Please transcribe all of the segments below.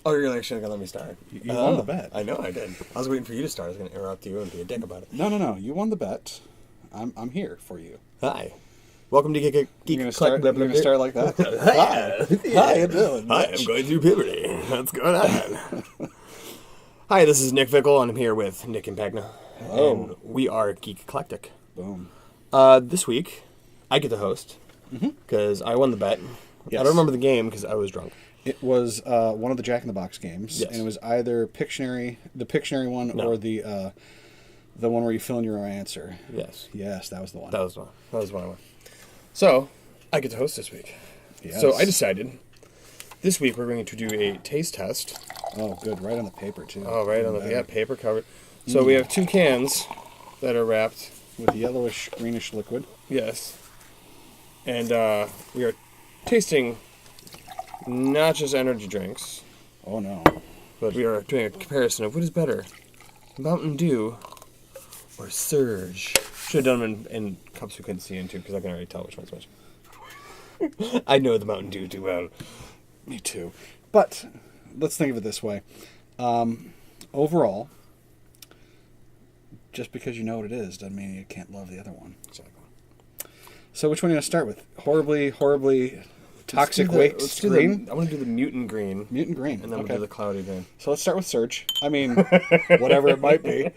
Oh, you're actually going to let me start? You won the bet. I know I did. I was waiting for you to start. I was going to interrupt you and be a dick about it. No. You won the bet. I'm here for you. Hi. Welcome to Geek. You're going to start like that? Hi. Hi, how you doing? Hi, I'm going through puberty. What's going on? Hi, this is Nick Vickle, and I'm here with Nick and Pagna. Hello. And we are Geek Eclectic. Boom. This week, I get to host, because I won the bet. Yes. I don't remember the game, because I was drunk. It was one of the Jack in the Box games, Yes. and it was either the Pictionary one, or the one where you fill in your own answer. Yes. Yes, that was the one. That was one I won. So, I get to host this week. Yes. So, I decided this week we're going to do a taste test. Oh, good. Right on the paper, too. Oh, right on the paper covered. So, we have 2 cans that are wrapped with yellowish, greenish liquid. Yes. And we are tasting not just energy drinks. Oh, no. But we are doing a comparison of what is better, Mountain Dew or Surge. Should have done them in cups we couldn't see into, because I can already tell which one's which. I know the Mountain Dew too well. Me too. But let's think of it this way. Overall, just because you know what it is doesn't mean you can't love the other one. Exactly. So which one are you going to start with? Horribly toxic waste green? I want to do the mutant green. Mutant green. And then we'll do the cloudy green. So let's start with Surge. I mean, whatever it might be.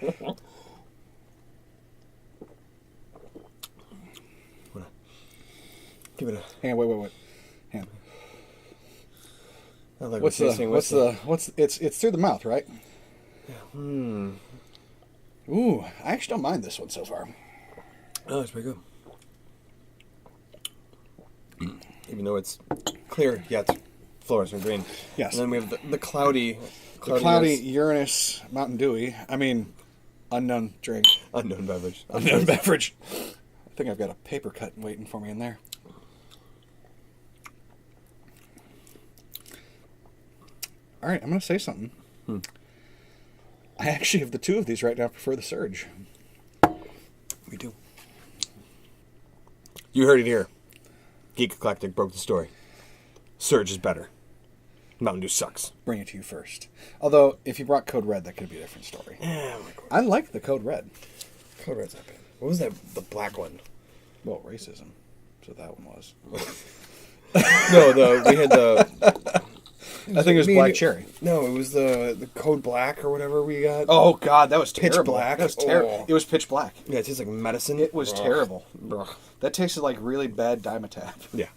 Give it a... Hang on, wait. Hang on. Like It's through the mouth, right? Yeah. Ooh, I actually don't mind this one so far. Oh, it's pretty good. Even though it's clear yet fluorescent green. Yes. And then we have the cloudy Uranus Mountain Dewy. I mean, unknown drink. Unknown beverage. Unknown beverage. I think I've got a paper cut waiting for me in there. All right, I'm going to say something. I actually, of the two of these right now, prefer the Surge. Me too. You heard it here. Geek Eclectic broke the story. Surge is better. Mountain Dew sucks. Bring it to you first. Although, if you brought Code Red, that could be a different story. I like the Code Red. Code Red's not bad. What was that? The black one? Well, racism. So that one was. No, we had the... I think it was Black Cherry. No, it was the Code Black or whatever we got. Oh, God, that was terrible. Pitch Black. That was terrible. Oh. It was pitch black. Yeah, it tastes like medicine. It was terrible. Ugh. That tasted like really bad Dimetap. Yeah.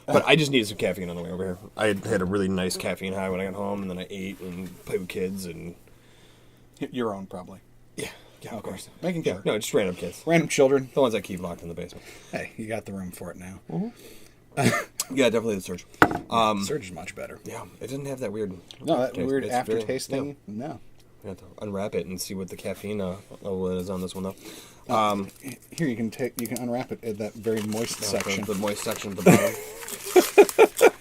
But I just needed some caffeine on the way over here. I had a really nice caffeine high when I got home, and then I ate and played with kids and... Your own, probably. Yeah, of course. Making sure. No, just random kids. Random children. The ones I keep locked in the basement. Hey, you got the room for it now. Yeah, definitely the Surge. Surge is much better. Yeah, it doesn't have that weird... No, that taste. weird It's aftertaste very- thing? No. You have to unwrap it and see what the caffeine level is on this one, though. Here, you can unwrap it at that very moist section. The moist section at the bottom.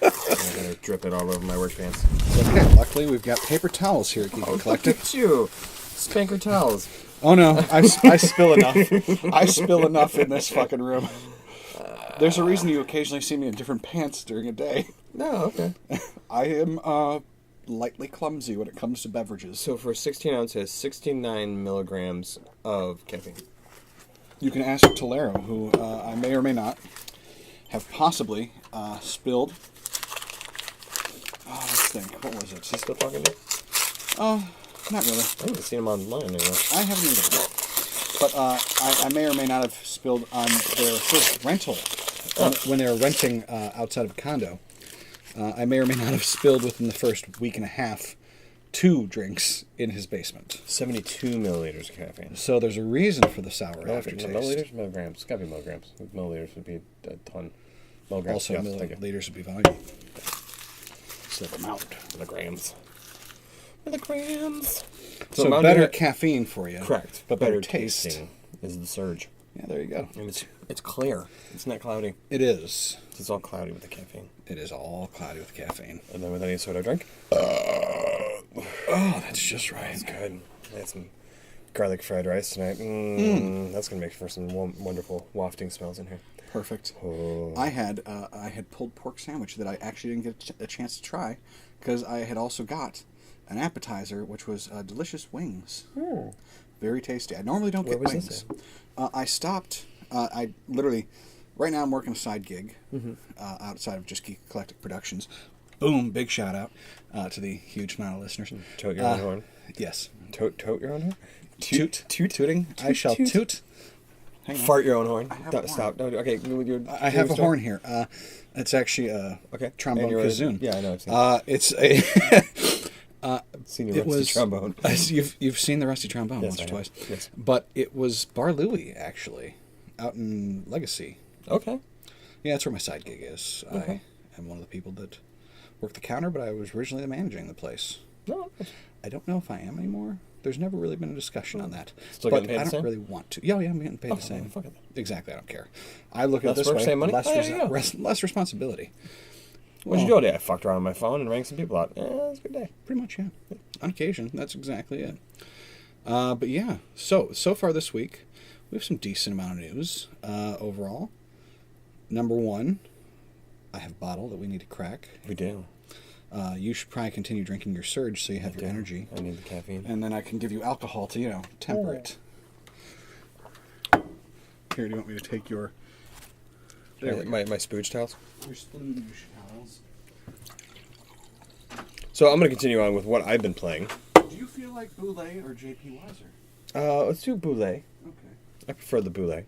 I'm going to drip it all over my work pants. Okay, luckily we've got paper towels here at Geek Eclectic. Look at you. Spanker towels. Oh no, I spill enough. I spill enough in this fucking room. There's a reason you occasionally see me in different pants during a day. No, okay. I am lightly clumsy when it comes to beverages. So for 16 ounces, 69 milligrams of caffeine. You can ask Tolero, who I may or may not have possibly spilled. Let's think. What was it? Is he still talking to you? Not really. I haven't seen him online anyway. I haven't either. But I may or may not have spilled on their first rental when they were renting outside of a condo. I may or may not have spilled within the first week and a half 2 drinks in his basement. 72 milliliters of caffeine. So there's a reason for the sour aftertaste. Milliliters? Milligrams. It's got to be milligrams. Milliliters would be a ton. Milligrams. Also, yes, milliliters would be volume. So the amount. Milligrams. Milligrams. So better caffeine for you. Correct. But better taste. Tasting is the Surge. Yeah, there you go. And it's clear. It's not cloudy. It is. It's all cloudy with the caffeine. It is all cloudy with caffeine. And then with any soda drink? Oh, that's just right. That's good. I had some garlic fried rice tonight. That's going to make for some wonderful wafting smells in here. Perfect. Oh. I had pulled pork sandwich that I actually didn't get a chance to try because I had also got an appetizer, which was delicious wings. Very tasty. I normally don't Where get was wings. this I stopped. I literally, right now I'm working a side gig outside of just Geek Eclectic Productions. Boom! Big shout out to the huge amount of listeners. Tote your own horn. Yes. Tote your own horn? Tooting. I shall toot. Hang on. Fart your own horn. have a horn. Stop. No, okay. I have a horn here. It's actually a trombone kazoo. Yeah, I know. I've seen It's a. seen your rusty trombone. You've seen the rusty trombone once or twice. Yes. But it was Bar Louie, actually, out in Legacy. Okay. Yeah, that's where my side gig is. Okay. I am one of the people that work the counter, but I was originally managing the place. No. I don't know if I am anymore. There's never really been a discussion on that. Still but getting paid I the don't same? really want to. Yeah, I'm getting paid the same. Fuck it. Exactly, I don't care. I look at Less it this work, way: same money? less, Oh, there you go. less responsibility. What'd you do today? I fucked around on my phone and rang some people out. It was a good day. Pretty much, yeah. On occasion, that's exactly it. But yeah, so far this week, we have some decent amount of news overall. Number one, I have a bottle that we need to crack. We do. You should probably continue drinking your Surge so you have your energy. I need the caffeine. And then I can give you alcohol to, temper it. Here, do you want me to take your... There we go. My spooge towels. Your splooge towels. So I'm going to continue on with what I've been playing. Do you feel like Boulay or JP Weiser? Let's do Boulay. Okay. I prefer the Boulay.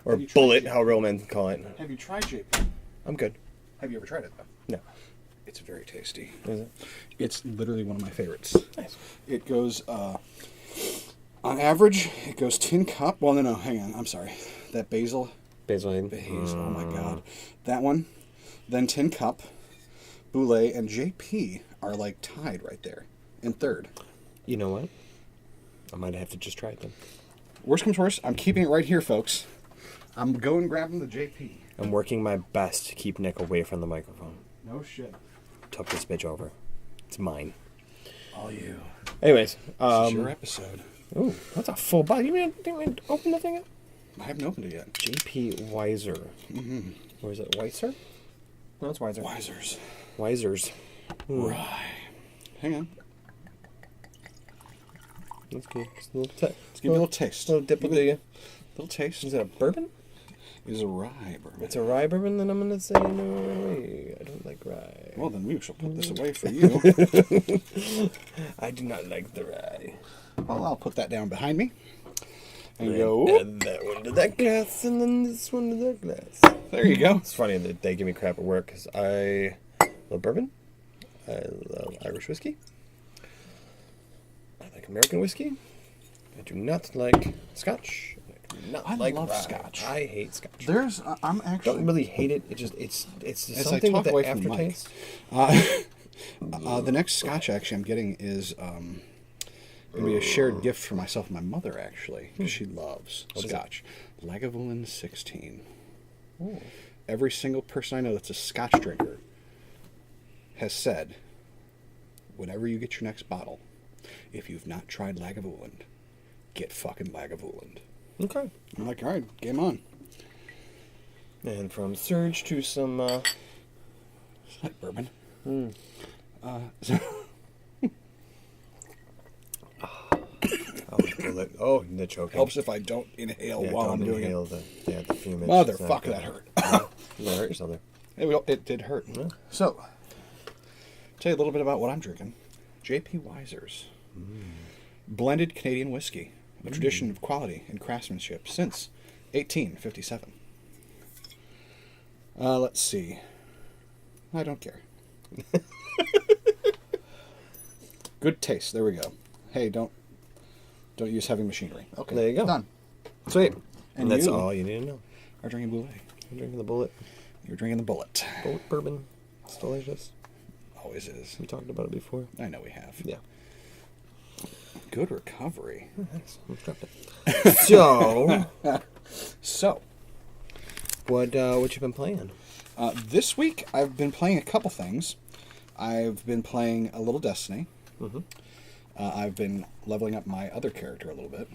Or Have you tried Bullet, it? how real men call it. Have you tried JP? I'm good. Have you ever tried it, though? No. It's very tasty. Is it? It's literally one of my favorites. Nice. It goes, on average, it goes tin cup. Well, no, hang on. I'm sorry. That basil. Basil. Oh my god. That one. Then tin cup, Boulay, and JP are like tied right there in third. You know what? I might have to just try it then. Worst comes worst, I'm keeping it right here, folks. I'm going grabbing the JP. I'm working my best to keep Nick away from the microphone. No shit. Tuck this bitch over. It's mine. All you. Anyways. This is your episode. Ooh, that's a full bottle. You didn't open the thing up? I haven't opened it yet. JP Weiser. Mm-hmm. Or is it Weiser? No, it's Weiser. Weisers. Right. Hang on. That's cool. Just a little Let's give you a little taste. Little dip of the... Little taste. Is it a bourbon? It's a rye bourbon. It's a rye bourbon, then I'm going to say no way. I don't like rye. Well, then we shall put this away for you. I do not like the rye. Well, I'll put that down behind me. And Then go. add that one to that glass, and then this one to that glass. There you go. It's funny that they give me crap at work, because I love bourbon. I love Irish whiskey. I like American whiskey. I do not like Scotch. I do not like love rye. Scotch. I hate Scotch. There's, I'm actually. Don't really hate it. It just it's As I something talk with away the from the mic. aftertaste. The next Scotch actually I'm getting is going to be a shared gift for myself and my mother, actually, because she loves What is Scotch. Lagavulin 16. Ooh. Every single person I know that's a Scotch drinker has said, whenever you get your next bottle, if you've not tried Lagavulin, get fucking Lagavulin. Okay. I'm like, all right, game on. And from Surge to some It's like bourbon. bullet. Oh, the choking. Helps if I don't inhale while I'm doing it. The fumage. Motherfucker, that hurt. You hurt yourself there. It did hurt. Yeah. So, tell you a little bit about what I'm drinking. J.P. Weiser's blended Canadian whiskey, a tradition of quality and craftsmanship since 1857. Let's see. I don't care. Good taste. There we go. Hey, don't use heavy machinery. Okay, There you go. Done. Sweet. And that's you all you need to know. are drinking Boulay. I'm drinking the bullet. You're drinking the Bullet. Bullet bourbon. It's delicious. Always is. We talked about it before. I know we have. Yeah. Good recovery. Thanks. Let's drop it. So, So, what you been playing? this week I've been playing a couple things. I've been playing a little Destiny. Mm-hmm. I've been leveling up my other character a little bit.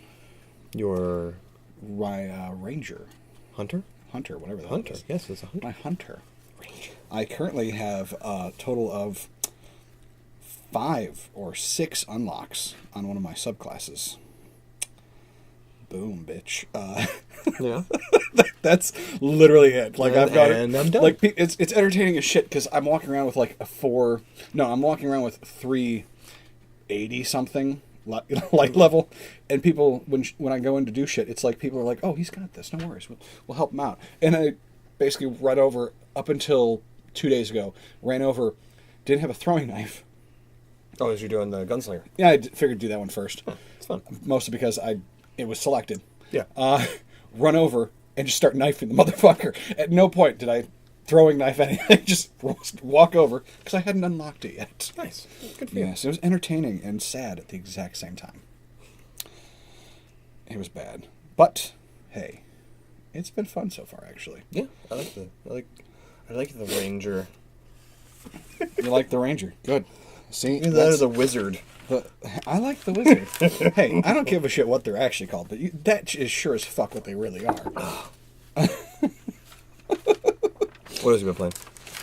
Your My Ranger. hunter? hunter, whatever the Hunter. is. Yes, it's a hunter. My hunter. Ranger. I currently have a total of 5 or 6 unlocks on one of my subclasses. Boom, bitch. Yeah. That's literally it. Like I've got and I'm done. Like it's entertaining as shit because I'm walking around with like I'm walking around with 380 something light level, and people when I go in to do shit, it's like people are like, "Oh, he's got this. No worries, we'll help him out." And I basically run over up until 2 days ago, ran over, didn't have a throwing knife. Oh, as you're doing the gunslinger. Yeah, I figured to do that one first. It's fun. Mostly because it was selected. Yeah. Run over and just start knifing the motherfucker. At no point did I throwing knife anything. Just walk over because I hadn't unlocked it yet. Nice. Good for you. Yes, it was entertaining and sad at the exact same time. It was bad, but hey, it's been fun so far. Actually, Yeah, I like the Ranger. you like the Ranger? Good. See, Either that or the Wizard. I like the Wizard. Hey, I don't give a shit what they're actually called, but that is sure as fuck what they really are. What else have you been playing?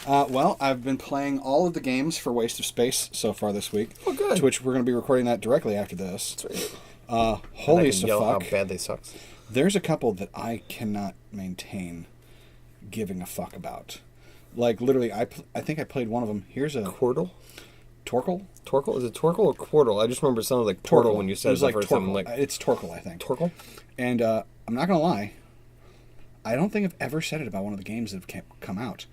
Well, I've been playing all of the games for Waste of Space so far this week. Oh, good. To which we're going to be recording that directly after this. That's Holy and I can so yell fuck. how bad they suck. There's a couple that I cannot maintain giving a fuck about. Like, literally, I think I played one of them. Here's a... Quirtle? Torkel? Torkel? Is it Torkel or Quartle? I just remember it sounded like Portal when you said it was the like first Torkel. time. Like, It's Torkel, I think. Torkel? And I'm not going to lie. I don't think I've ever said it about one of the games that have come out.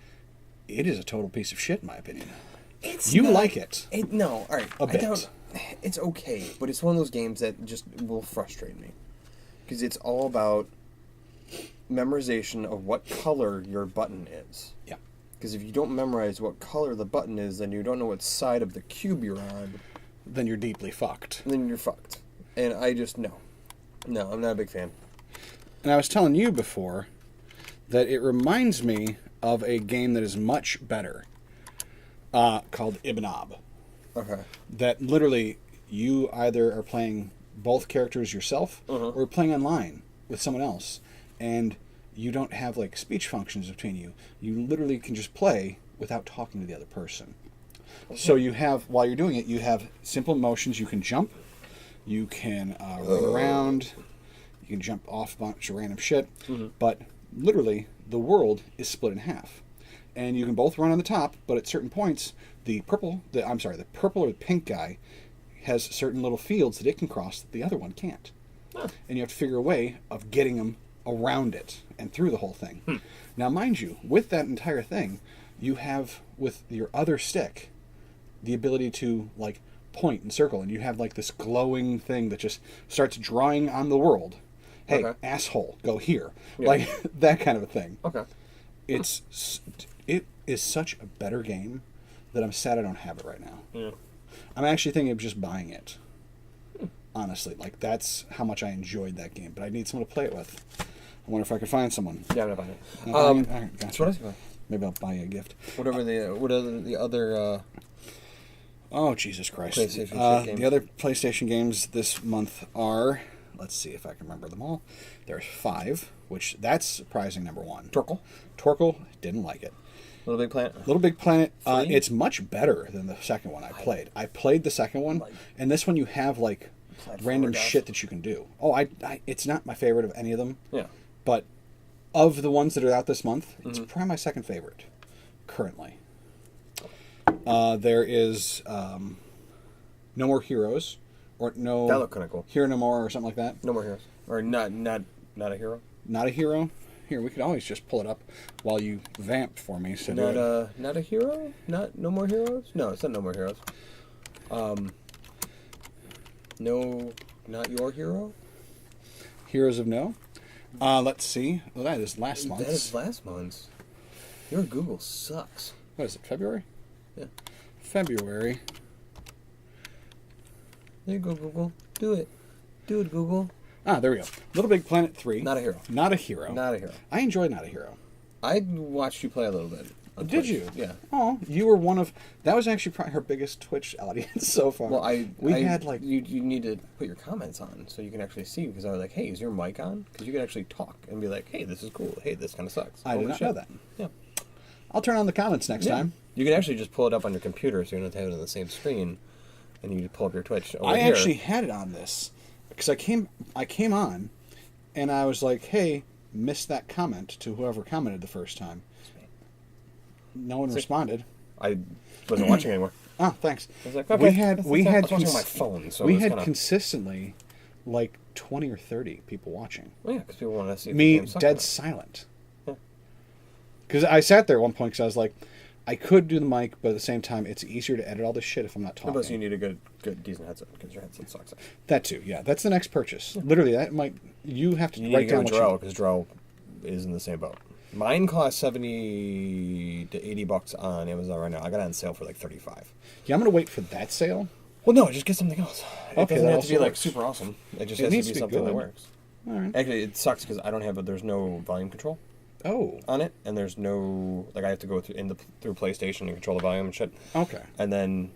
It is a total piece of shit, in my opinion. You like it. No, all right. A bit. I don't, it's okay, but it's one of those games that just will frustrate me. Because it's all about memorization of what color your button is. Yeah. Because if you don't memorize what color the button is, then you don't know what side of the cube you're on. Then you're deeply fucked. Then you're fucked. And I just, no. No, I'm not a big fan. And I was telling you before that it reminds me of a game that is much better called Ibnob. Okay. That literally you either are playing both characters yourself or playing online with someone else. And you don't have like speech functions between you. You literally can just play without talking to the other person. Okay. So you have, while you're doing it, you have simple motions. You can jump. You can run around. You can jump off a bunch of random shit. But literally, the world is split in half. And you can both run on the top, but at certain points, the purple or the pink guy has certain little fields that it can cross that the other one can't. Huh. And you have to figure a way of getting them around it and through the whole thing. Now, mind you, with that entire thing, you have, with your other stick, the ability to, like, point and circle, and you have, like, this glowing thing that just starts drawing on the world. Hey, asshole, go here. Yeah. Like, that kind of a thing. Okay. It is such a better game that I'm sad I don't have it right now. Yeah. I'm actually thinking of just buying it. Honestly, like, that's how much I enjoyed that game, but I need someone to play it with. I wonder if I could find someone. Yeah, I'm not buying it. All right, gotcha. So what else you buy? Maybe I'll buy you a gift. What are the other Oh, Jesus Christ. PlayStation games? The other PlayStation games this month are, let's see if I can remember them all. There's 5, which that's surprising number 1. Torkel, didn't like it. Little Big Planet? Little Big Planet, it's much better than the second one I played. I played the second one, and this one you have, like, random shit that you can do. Oh, it's not my favorite of any of them. Yeah. But of the ones that are out this month, it's probably my second favorite, currently. There is No More Heroes, or no... That looked kind of cool. Hero No More, or something like that. No More Heroes. Or not a hero? Not a hero? Here, we could always just pull it up while you vamp for me. So not a hero? No More Heroes? No, it's not No More Heroes. No, not your hero? Heroes of No? Let's see. Well, that is last month. That is last month's. Your Google sucks. What is it, February? Yeah. February. There you go, Google. Do it. Do it, Google. Ah, there we go. Little Big Planet 3. Not a hero. Not a hero. Not a hero. I enjoyed Not a Hero. I watched you play a little bit. on Did Twitch. you? Yeah. Oh, you were one of... That was actually probably her biggest Twitch audience so far. Well, We had, like... You need to put your comments on so you can actually see, because I was like, hey, is your mic on? Because you can actually talk and be like, hey, this is cool. Hey, this kind of sucks. I did not know that. Yeah. I'll turn on the comments next time. You can actually just pull it up on your computer so you don't have to have it on the same screen, and you can pull up your Twitch over I here. actually had it on this because I came on and I was like, hey, missed that comment to whoever commented the first time. No one responded. I wasn't watching anymore. Oh, thanks. I was like, okay, I was watching on my phone, so we it's had kinda... consistently like 20 or 30 people watching. Well, yeah, because people want to see Me the game suck dead or not. silent. Yeah. Because I sat there at one point because I was like, I could do the mic, but at the same time, it's easier to edit all this shit if I'm not talking. Plus, you need a good, decent headset because your headset sucks. That too, yeah. That's the next purchase. Literally, that might... You have to You need to write go down with what Drell you... because Drell is in the same boat. Mine costs $70 to $80 on Amazon right now. I got it on sale for like $35. Yeah, I'm going to wait for that sale. Well, no, just get something else. It Okay, doesn't that have to be also like works. super awesome. It just It has needs to to be be something that good. works. All right. Actually, it sucks because I don't have there's no volume control Oh, on it, and there's no I have to go through PlayStation and control the volume and shit. okay. And then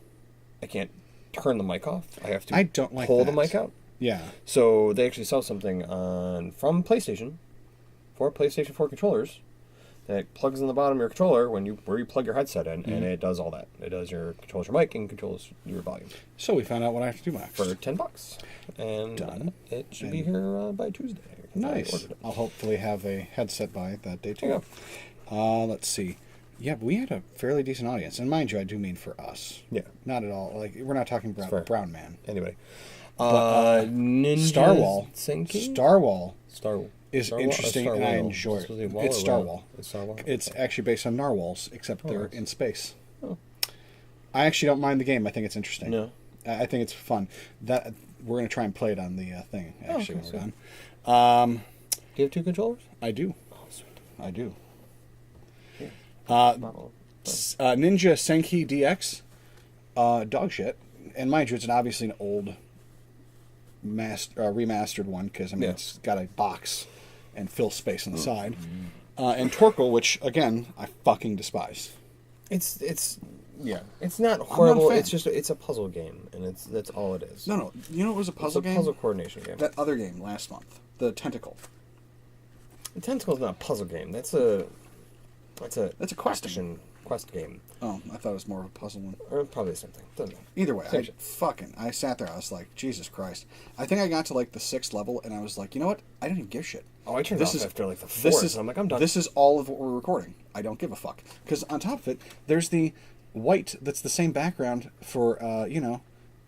I can't turn the mic off. I have to I don't like pull that. the mic out. Yeah. So they actually sell something from PlayStation for PlayStation 4 controllers that plugs in the bottom of your controller where you plug your headset in, and it does all that. It controls your mic and controls your volume So we found out what I have to do next. for $10, and Done. it should be here by Tuesday. 'cause I Nice. ordered it. I'll hopefully have a headset by that day There you too. Let's see. Yeah, but we had a fairly decent audience, and mind you, I do mean for us. Yeah. Not at all. Like we're not talking fair. brown man. Anyway, Ninja Starwall. Starwall is Starwall or interesting, and I Starwall? enjoy It's supposed to it. be wall It's or wall? Starwall. It's Starwall? It's actually based on narwhals, except they're nice. in space. Oh. I actually don't mind the game. I think it's interesting. No. I think it's fun. That we're gonna try and play it on the thing. Actually, okay, when we're done. Do you have 2 controllers? I do. Oh, sweet. I do. Bottle. Ninja Senki DX, dog shit. And mind you, it's obviously an old remastered one because Yeah. it's got a box and fill space on the side. And Torkel, which again I fucking despise. It's not horrible. fan. It's just it's a puzzle game, and that's all it is. No, you know it was a It's puzzle a game. puzzle coordination game. That other game last month, the Tentacle. The Tentacle's not a puzzle game. That's a questing. quest game, Oh, I thought it was more of a puzzle one. or probably the same thing. Doesn't matter. Either way, Same shit. I sat there. I was like, Jesus Christ. I think I got to like the 6th level, and I was like, you know what? I didn't even give a shit. Oh, I turned This off is- after like the 4th. This is and I'm like, I'm done. This is all of what we're recording. I don't give a fuck. Because on top of it, there's the white that's the same background for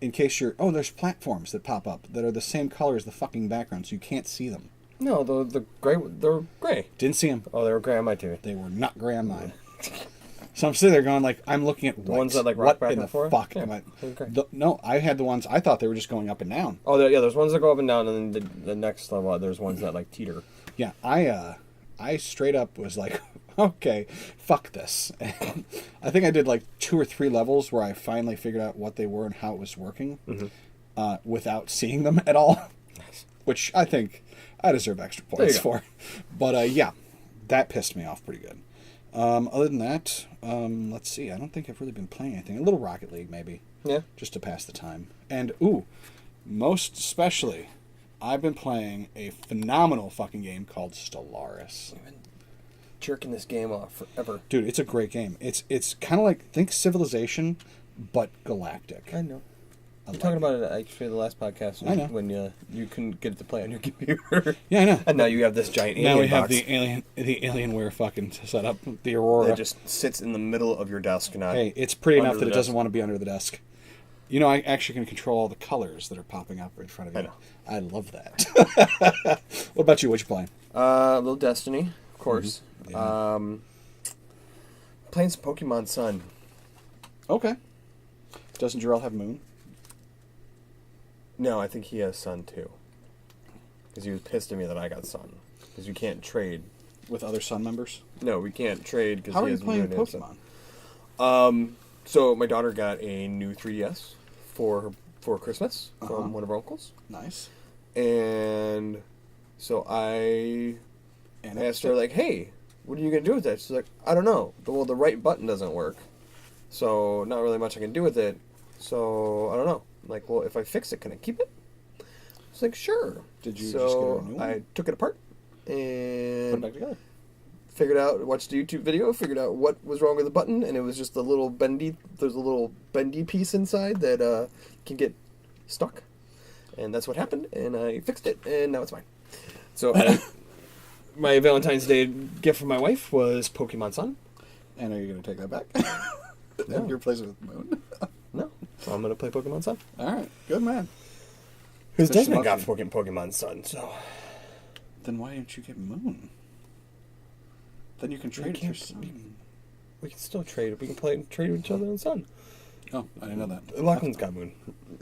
in case you're there's platforms that pop up that are the same color as the fucking background, so you can't see them. No, the gray. They're gray. Didn't see them. Oh, they were gray on my TV. They were not gray on mine. So I'm sitting there going like, I'm looking at The ones white. that, like, rock what back in and the forth? fuck Yeah, am I? they're gray. No, I had the ones I thought they were just going up and down. Oh, there's ones that go up and down, and then the next level, there's ones that like teeter. Yeah, I straight up was like, okay, fuck this. I think I did like 2 or 3 levels where I finally figured out what they were and how it was working without seeing them at all, which I think I deserve extra points you go. for. But yeah, that pissed me off pretty good. Other than that, let's see. I don't think I've really been playing anything. A little Rocket League, maybe. Yeah. Just to pass the time. And, most especially, I've been playing a phenomenal fucking game called Stellaris. I've been jerking this game off forever. Dude, it's a great game. It's kind of like, think Civilization, but galactic. I know. I We're like talking it. about it actually the last podcast. I know. When you couldn't get it to play on your computer. Yeah, I know. And now you have this giant alien Now we have box the Alienware fucking set up, the Aurora. that just sits in the middle of your desk. Not Hey, it's pretty under enough that the it doesn't desk. want to be under the desk. You know, I actually can control all the colors that are popping up in front of you. I know. I love that. What about you? What you playing? A little Destiny, of course. Yeah. Playing some Pokemon Sun. Okay. Doesn't Jarrell have Moon? No, I think he has Sun too. Because he was pissed at me that I got Sun. Because you can't trade. With other Sun members? No, we can't trade because How he are you has playing Moon and Sun. Pokemon? So my daughter got a new 3DS for Christmas from one of our uncles. Nice. And so I asked her, like, hey, what are you going to do with that? She's like, I don't know. Well, the right button doesn't work. So, not really much I can do with it. So, I don't know. I'm like, well, if I fix it, can I keep it? It's like, sure. Did you just get a new one? I took it apart Put it and back together. figured out, watched a YouTube video, figured out what was wrong with the button, and it was just there's a little bendy piece inside that can get stuck. And that's what happened, and I fixed it, and now it's fine. So, my Valentine's Day gift from my wife was Pokemon Sun. And are you going to take that back? No. You're replacing it with Moon? No. So I'm going to play Pokemon Sun. All right. Good man. Because Finish Desmond them got off. Pokemon Sun, so... Then why didn't you get Moon? Then you can trade it for Sun. We can still trade. We can trade with each other on Sun. Oh, I didn't know that. Lachlan's got Moon.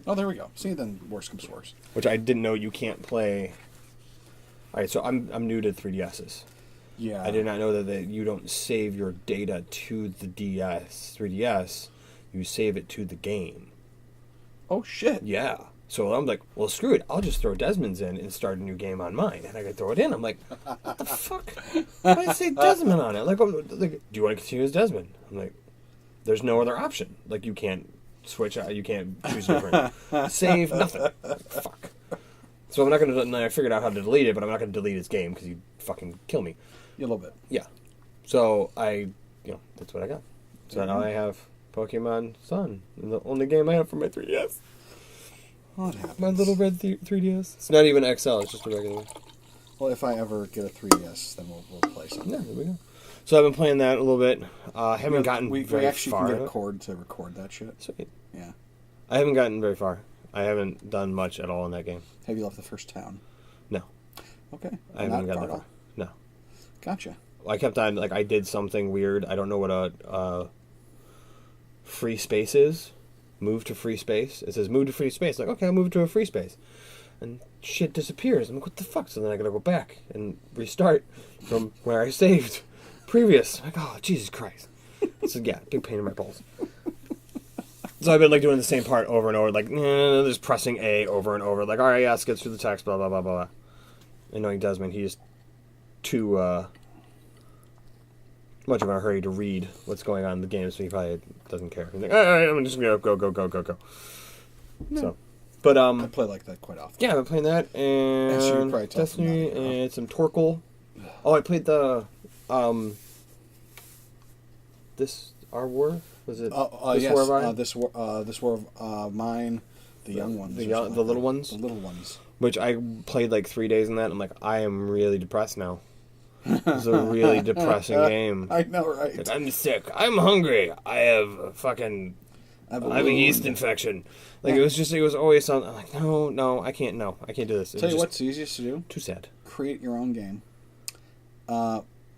Oh, there we go. See, then worse comes to worse. Which I didn't know you can't play... Alright, so I'm new to 3DSs. Yeah. I did not know that you don't save your data to the 3DS. You save it to the game. Oh, shit. Yeah. So I'm like, well, screw it. I'll just throw Desmond's in and start a new game on mine. And I can throw it in. I'm like, what the fuck? Why did I say Desmond on it? Like, do you want to continue as Desmond? I'm like, there's no other option. Like, you can't switch out. You can't choose different. Save, nothing. Fuck. So I'm not going to... And I figured out how to delete it, but I'm not going to delete his game because he'd fucking kill me. A little bit. Yeah. So that's what I got. So now I have Pokemon Sun. And the only game I have for my 3DS. What happens? My little red 3DS. It's not even XL, it's just a regular one. Well, if I ever get a 3DS, then we'll play something. Yeah, there we go. So I've been playing that a little bit. Haven't gotten we very actually far. can get a cord to record that shit. Sweet. Yeah. I haven't gotten very far. I haven't done much at all in that game. Have you left the first town? No. Okay. I haven't Not gotten that far far. No. Gotcha. I kept on, I did something weird. I don't know what a free space is. Move to free space. It says move to free space. Like, okay, I'll move to a free space. And shit disappears. I'm like, what the fuck? So then I gotta go back and restart from where I saved previous. I'm like, oh, Jesus Christ. So yeah, big pain in my balls. So I've been doing the same part over and over, just pressing A over and over. Like, all right, yeah, let's get through the text, blah, blah, blah, blah, blah. And knowing Desmond, he's too much of a hurry to read what's going on in the game, so he probably doesn't care. He's like, all right, I'm just going to go. No. So, but, I play like that quite often. yeah, I've been playing that, and so you're probably tough Destiny, from that, and some Torkel. Oh, I played the, Our War? Was it This yes. War of Mine? This war of mine. The young ones. The or something little like that. ones? The little ones. Which I played 3 days in that, and I'm like, I am really depressed now. It's a really depressing game. I know, right? Like, I'm sick. I'm hungry. I have I have a yeast infection. It was always something. I'm like, no, I can't do this. Tell you what's easiest to do? Too sad. Create your own game.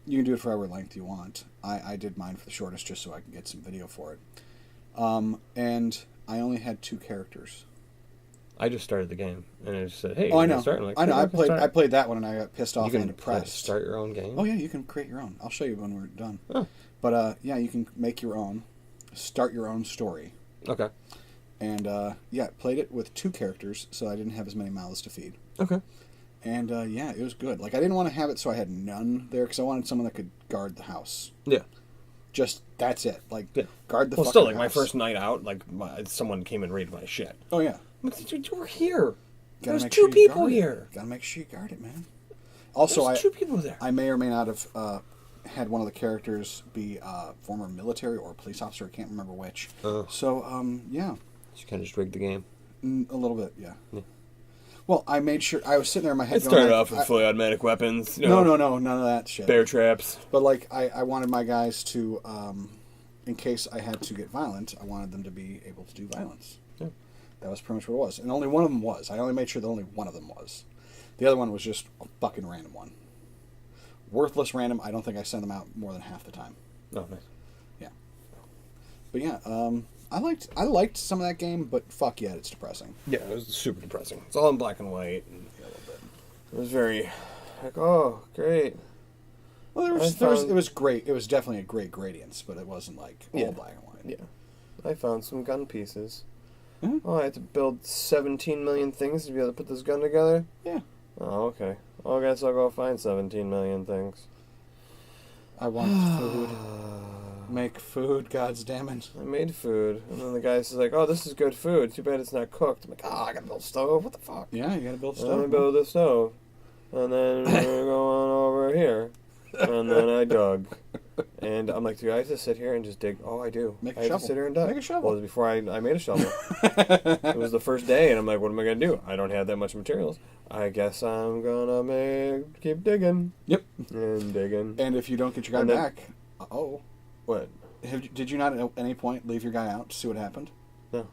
You can do it for however length you want. I did mine for the shortest just so I can get some video for it. And I only had 2 characters. I just started the game, and it just said, hey, I know. start. Like, I know. "Okay, I played that one, and I got pissed off you and can depressed. start your own game? Oh, yeah, you can create your own. I'll show you when we're done. Oh. But, yeah, you can make your own, start your own story. Okay. And, played it with 2 characters, so I didn't have as many mouths to feed. Okay. And, yeah, it was good. I didn't want to have it so I had none there, because I wanted someone that could guard the house. Yeah. Just, that's it. Yeah. Guard the Well, fucking still, house. my first night out, someone came and raided my shit. Oh, yeah. I'm like, dude, you were here. Gotta There's make 2 sure you people guard it. here. Gotta make sure you guard it, man. Also, There's 2 people there. I may or may not have had one of the characters be former military or police officer. I can't remember which. So, yeah. You kind of just rigged the game. A little bit, yeah. Well, I made sure... I was sitting there in my head It started off with fully automatic weapons. No, none of that shit. Bear traps. But, I wanted my guys to... in case I had to get violent, I wanted them to be able to do violence. Yeah. That was pretty much what it was. And only one of them was. I only made sure that only one of them was. The other one was just a fucking random one. Worthless random. I don't think I send them out more than half the time. Oh, nice. Yeah. But yeah, I liked some of that game, but fuck yeah, it's depressing. Yeah, it was super depressing. It's all in black and white. And Yeah, a little bit. it was very oh, great. Well, it was great. It was definitely a great gradients, but it wasn't all black and white. Yeah. I found some gun pieces. Mhm. Oh, I had to build 17 million things to be able to put this gun together? Yeah. Oh, okay. Well, I guess I'll go find 17 million things. I want food. Make food, gods damn it. I made food, and then the guy says like, "Oh, this is good food. Too bad it's not cooked." I'm like, "Oh, I gotta build a stove. What the fuck?" Yeah, you gotta build a I'm gonna stove. build a stove, and then we're gonna go on over here, and then I dug, and I'm like, "Do I have to sit here and just dig?" Oh, I do. Make a I have shovel. to sit here and dug. Make a shovel. Well, it was before I made a shovel. It was the first day, and I'm like, "What am I gonna do? I don't have that much materials. I guess I'm gonna keep digging." Yep. And digging. And if you don't get your guy And then- back, What? did you not at any point leave your guy out to see what happened? No.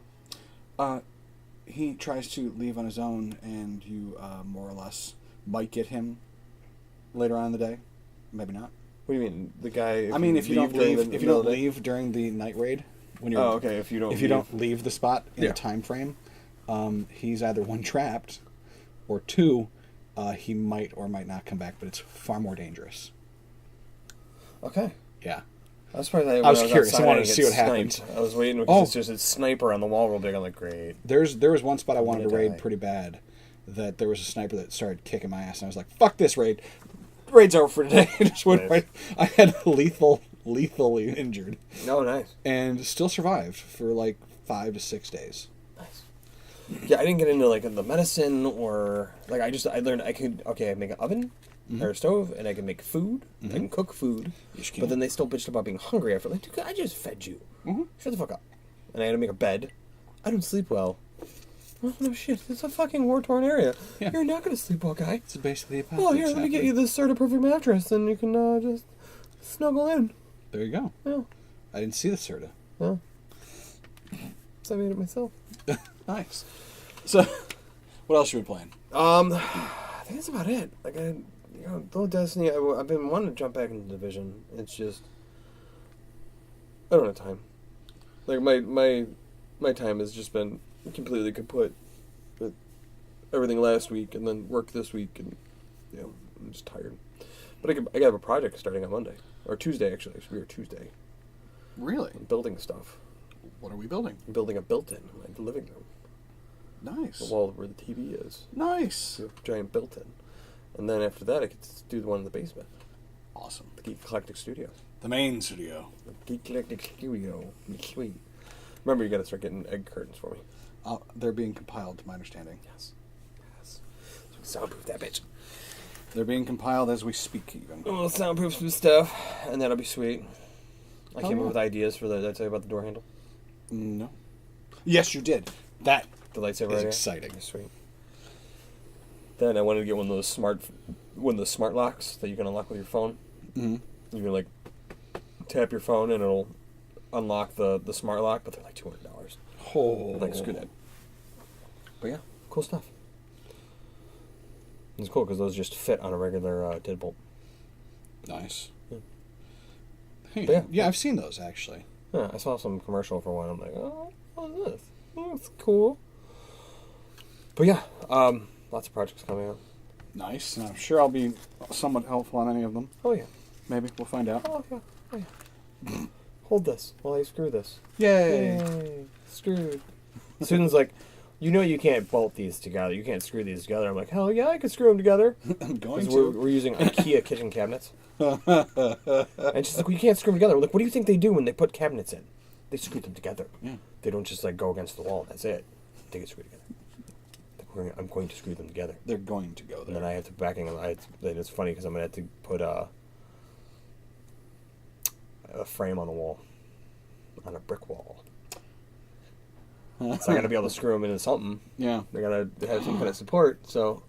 He tries to leave on his own, and you more or less might get him later on in the day. Maybe not. What do you mean? The guy. I mean, if you don't during leave, the if you middle don't of the day? leave during the night raid, when you're Okay. If you don't leave the spot in Yeah. the time frame, he's either one trapped, or two, he might or might not come back. But it's far more dangerous. Okay. Yeah. I was surprised. I was curious. outside, I wanted didn't to see get what happened. sniped. I was waiting because it's just a sniper on the wall real big. I'm like, great. There was one spot I wanted to gonna raid die. pretty bad, that there was a sniper that started kicking my ass, and I was like, "Fuck this raid! Raid's over for today." Just went Nice. right. I had lethally injured, No, nice. and still survived for like 5 to 6 days. Nice. Yeah, I didn't get into like the medicine or like I learned I could I make an oven or a stove and I can make food. I can cook food. Yes, you can. But then they still bitched about being hungry after. Like, dude, I just fed you. Shut the fuck up. And I had to make a bed. I don't sleep well. Oh, no shit. It's a fucking war-torn area. Yeah. You're not gonna sleep well, guy. It's basically a Oh, here, let me get you this sort of perfect mattress, and you can just snuggle in. There you go. Yeah. I didn't see the Serta. Yeah. So I made it myself. Nice. So, what else are we playing? I think that's about it. Like, little Destiny. I've been wanting to jump back into Division. It's just I don't have time. Like my time has just been completely kaput with everything last week and then work this week, and I'm just tired. But I have a project starting on Monday or Tuesday actually. It should be Tuesday. Really? I'm building stuff. What are we building? I'm building a built-in in my living room. Nice. The wall where the TV is. Nice. A giant built-in. And then after that, I could do the one in the basement. Awesome. The Geek Eclectic Studios. The main studio. The Geek Eclectic Studio. Sweet. Remember, you got to start getting egg curtains for me. They're being compiled, to my understanding. Yes. So soundproof that bitch. They're being compiled as we speak, even. We'll soundproof some stuff, and that'll be sweet. I came yeah. up with ideas for the. Did I tell you about the door handle? No. Yes, you did. That The lightsaber is idea? exciting. Sweet. Then I wanted to get one of those smart locks that you can unlock with your phone. Mm-hmm. You can like tap your phone and it'll unlock the smart lock, but they're like $200. Oh. I'm like, screw that. But yeah, cool stuff. It's cool because those just fit on a regular deadbolt. Nice. Yeah. Hey, But yeah, I've seen those, actually. Yeah, I saw some commercial for one. I'm like, oh, what is this? Oh, that's cool. But yeah, lots of projects coming out. Nice. And I'm sure I'll be somewhat helpful on any of them. Oh yeah. Maybe. We'll find out. Oh yeah. Oh yeah. Hold this while I screw this. Yay. Yay. Screwed. Susan's like, you can't bolt these together. You can't screw these together. I'm like, hell yeah, I could screw them together. I'm going Because to. we're using IKEA kitchen cabinets. And she's like, well, you can't screw them together. I'm like, what do you think they do when they put cabinets in? They screw them together. Yeah. They don't just like go against the wall and that's it. They get screwed together. I'm going to screw them together. They're going to go there. And then I have to backing them. Then it's funny because I'm going to have to put a frame on the wall, on a brick wall. So I got to be able to screw them into something. Yeah. They got to have some kind of support. So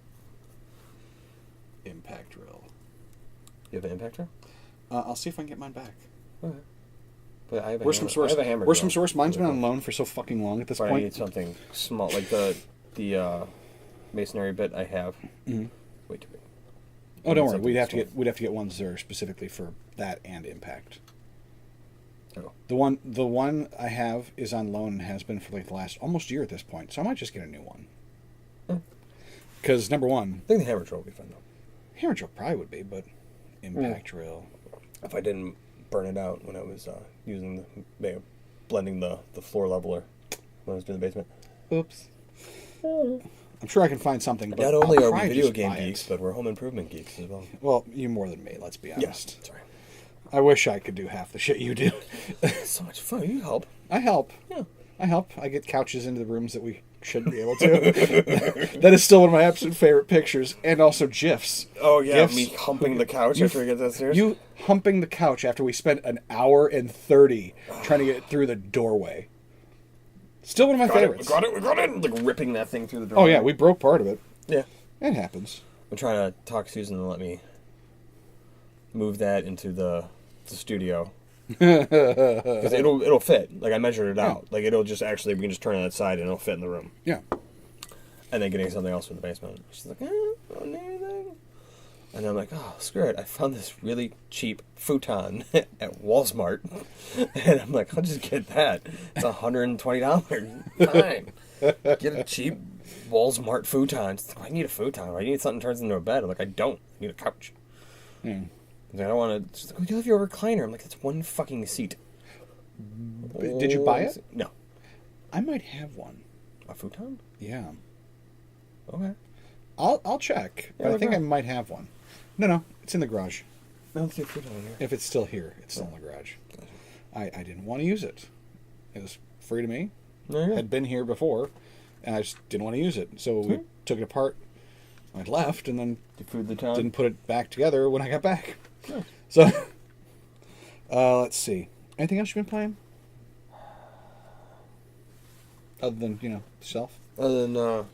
Impact drill. you have an impact drill? I'll see if I can get mine back. Okay. But I have a Where's hammer. from source? I have a hammer. Where's drill. from source? Mine's been on loan for so fucking long at this But I point. need something small, like the masonry bit I have. Mhm. Way too big. Oh, don't worry. Something We'd have small. to get ones that are specifically for that and impact. Oh. The one I have is on loan and has been for like the last almost year at this point. So I might just get a new one. Because number one, I think the hammer drill would be fun though. hammer drill probably would be, but impact drill. If I didn't burn it out when I was using blending the floor leveler when I was doing the basement. Oops. I'm sure I can find something. But Not only I'll are we probably video just game buy it. geeks, but we're home improvement geeks as well. Well, you more than me. Let's be honest. Sorry. I wish I could do half the shit you do. It's so much fun. You help. I help. Yeah. I help. I get couches into the rooms that we shouldn't be able to. That is still one of my absolute favorite pictures. And also GIFs. Oh, yeah, GIFs. me humping the couch after we get downstairs. You humping the couch after we spent an hour and 30 trying to get it through the doorway. Still one of my favorites. We got it. Like ripping that thing through the door. Oh, yeah, we broke part of it. Yeah. It happens. I'm trying to talk Susan to let me move that into the studio. Because it'll fit. Like, I measured it out. Like, it'll just actually, we can just turn it outside and it'll fit in the room. Yeah. And then getting something else from the basement. She's like, I don't need anything. And I'm like, oh, screw it. I found this really cheap futon at Walmart. And I'm like, I'll just get that. It's $120. Fine. Get a cheap Walmart futon. She's like, I need a futon. I need something that turns into a bed. I'm like, I don't. I need a couch. Mm. I don't want to. She's like, you have your recliner. I'm like, that's one fucking seat. Did you buy it? No. I might have one. A futon? Yeah. Okay. I'll check. But I think I might have one. No, it's in the garage. No, it's a futon here. If it's still here, it's still in the garage. I didn't want to use it. It was free to me. Had been here before, and I just didn't want to use it. So we took it apart. I left, and then didn't put it back together when I got back. Yeah. So, let's see. Anything else you've been playing? Other than, yourself? Other than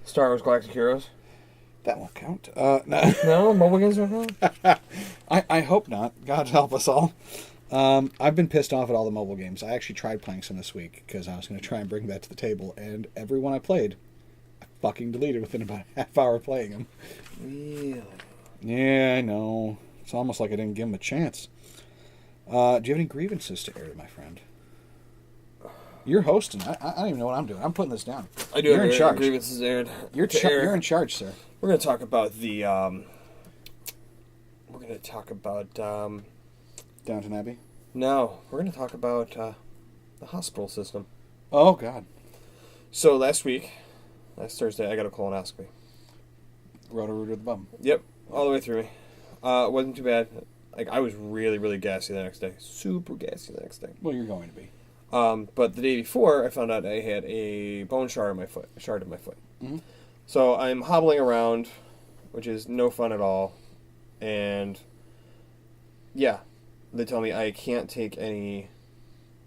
Star Wars Galactic Heroes? That won't count. No. No? Mobile games don't count? I hope not. God help us all. I've been pissed off at all the mobile games. I actually tried playing some this week because I was going to try and bring that to the table, and every one I played, I fucking deleted within about a half hour playing them. Really? Yeah, I know. It's almost like I didn't give them a chance. Do you have any grievances to air to my friend? You're hosting. I don't even know what I'm doing. I'm putting this down. I do. You're in charge. Grievances aired. You're in charge, sir. We're going to talk about the. We're going to talk about. Downton Abbey? No, we're going to talk about the hospital system. Oh, God. So last Thursday, I got a colonoscopy. Roto-rooter the bum. Yep, all the way through me. It wasn't too bad. Like, I was really, really gassy the next day. Super gassy the next day. Well, you're going to be. But the day before, I found out I had a bone shard in my foot. Mm-hmm. So I'm hobbling around, which is no fun at all. And, yeah, they tell me I can't take any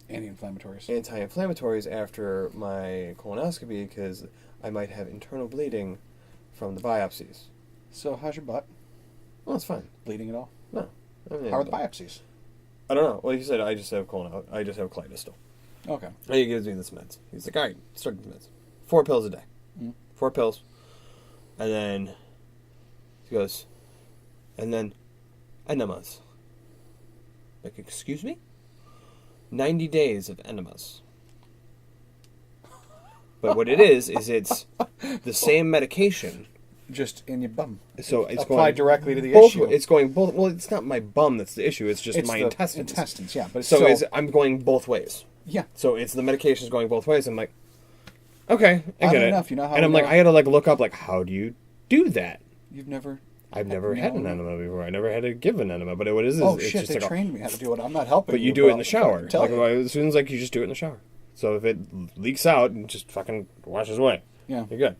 anti-inflammatories after my colonoscopy because I might have internal bleeding from the biopsies. So how's your butt? Well, it's fine. Bleeding at all? No. How are the biopsies? I don't know. Well, he said I just have colitis still. Okay. And he gives me this meds. He's like, all right, start the meds. 4 pills a day. Mm-hmm. 4 pills. And then he goes, and then enemas. Like, excuse me? 90 days of enemas. But what it is it's the same medication. Just in your bum. So it's applied directly to the both, issue. It's going both. Well, it's not my bum that's the issue. It's just my intestines. Intestines, yeah. But so I'm going both ways. Yeah. So it's the medication's going both ways. I'm like, okay, I get it. Enough, you know how and I'm like, I had to look up how do you do that? I've never had an enema before. I never had to give an enema. But what it is oh it's shit, just they trained me how to do it. I'm not helping. But you do it in the shower. As soon as you just do it in the shower. So if it leaks out, and just fucking washes away. Yeah, you're good.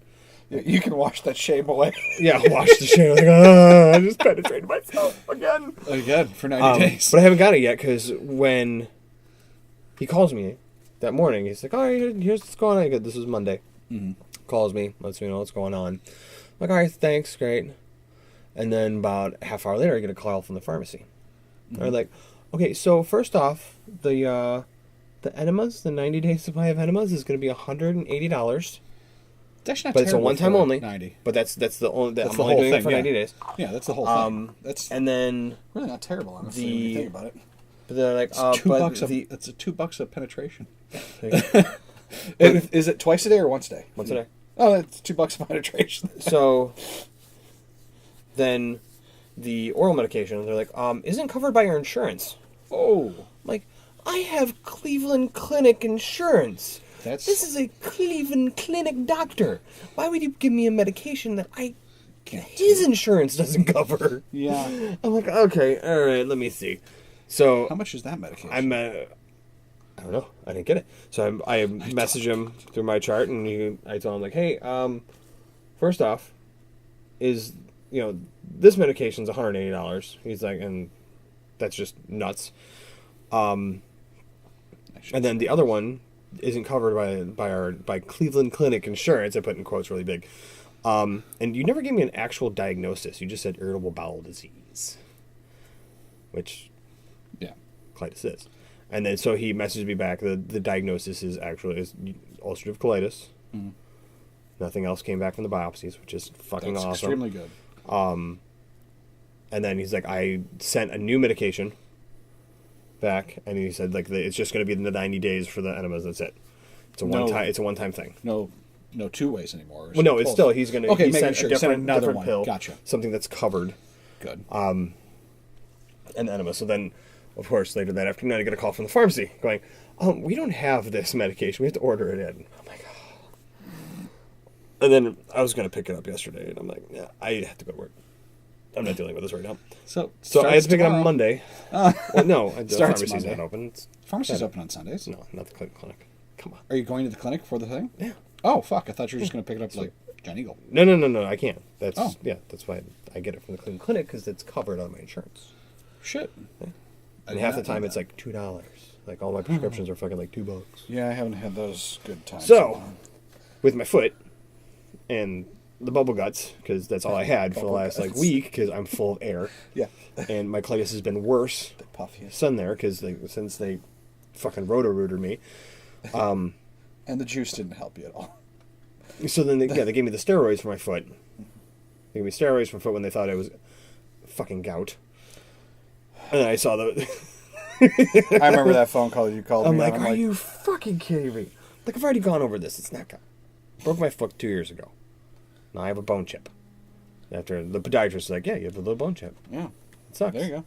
You can wash that shame away. Yeah, wash the shame. I just penetrated myself again. Again for 90 days. But I haven't got it yet because when he calls me that morning, he's like, "All right, here's what's going on." I go, "This is Monday." Mm-hmm. Calls me, lets me know what's going on. I'm like, all right, thanks, great. And then about a half hour later, I get a call from the pharmacy. Mm-hmm. They're like, okay, so first off, the enemas, the 90-day supply of enemas is going to be $180. That's not but it's a one-time only. 90. But that's the only. That's I'm the only whole doing thing, it for 90 days. Yeah, that's the whole thing. That's and then really not terrible, honestly. When you think about it. But they're like, it's $2. It's $2 of penetration. Is it twice a day or once a day? Once a day. Oh, it's $2 of penetration. So then the oral medication, they're like, isn't covered by your insurance. Oh. I'm like, I have Cleveland Clinic insurance. This is a Cleveland Clinic doctor. Why would you give me a medication that I his insurance doesn't cover. Yeah. I'm like, okay, all right, let me see. So How much is that medication? I don't know. I didn't get it. So I message him through my chart, and I tell him like, hey, first off, this medication's $180. He's like, and that's just nuts. And then the other one isn't covered by Cleveland Clinic Insurance. I put in quotes really big. And you never gave me an actual diagnosis. You just said irritable bowel disease, which, yeah, colitis is. And then so he messaged me back. The diagnosis is ulcerative colitis. Mm-hmm. Nothing else came back from the biopsies, which is fucking awesome. Extremely good. And then he's like, I sent a new medication back, and he said like it's just going to be the 90 days for the enemas. That's it. It's a one-time thing. No 2 ways anymore. Well, no, it's still he's going to. Okay, sent sure. a different one. pill. Gotcha. Something that's covered. Good. And enema. So then, of course, later that afternoon, I get a call from the pharmacy going, we don't have this medication. We have to order it in. I'm like, oh. And then I was going to pick it up yesterday, and I'm like, yeah, I have to go to work. I'm not dealing with this right now. So I had to pick it up Monday. Well, no, the pharmacy's not open. Pharmacy's open on Sundays? No, not the clinic. Come on. Are you going to the clinic for the thing? Yeah. Oh, fuck. I thought you were just going to pick it up like John Eagle. No, I can't. That's why I get it from the Cleveland Clinic, because it's covered on my insurance. Shit. Yeah. And half the time it's like $2. Like all my prescriptions are fucking like $2. Yeah, I haven't had those good times. So, with my foot and the bubble guts, because that's all I had for the last like week, because I'm full of air. Yeah. And my colitis has been worse. The puffiest. Sun there, because since they fucking roto-rooted me. And the juice didn't help you at all. So then they gave me the steroids for my foot. They gave me steroids for my foot when they thought it was fucking gout. And then I saw the... I remember that phone call you called I'm me. like, are you fucking kidding me? Like, I've already gone over this. It's not gout. Broke my foot 2 years ago. Now I have a bone chip. After the podiatrist is like, yeah, you have a little bone chip. Yeah. It sucks. There you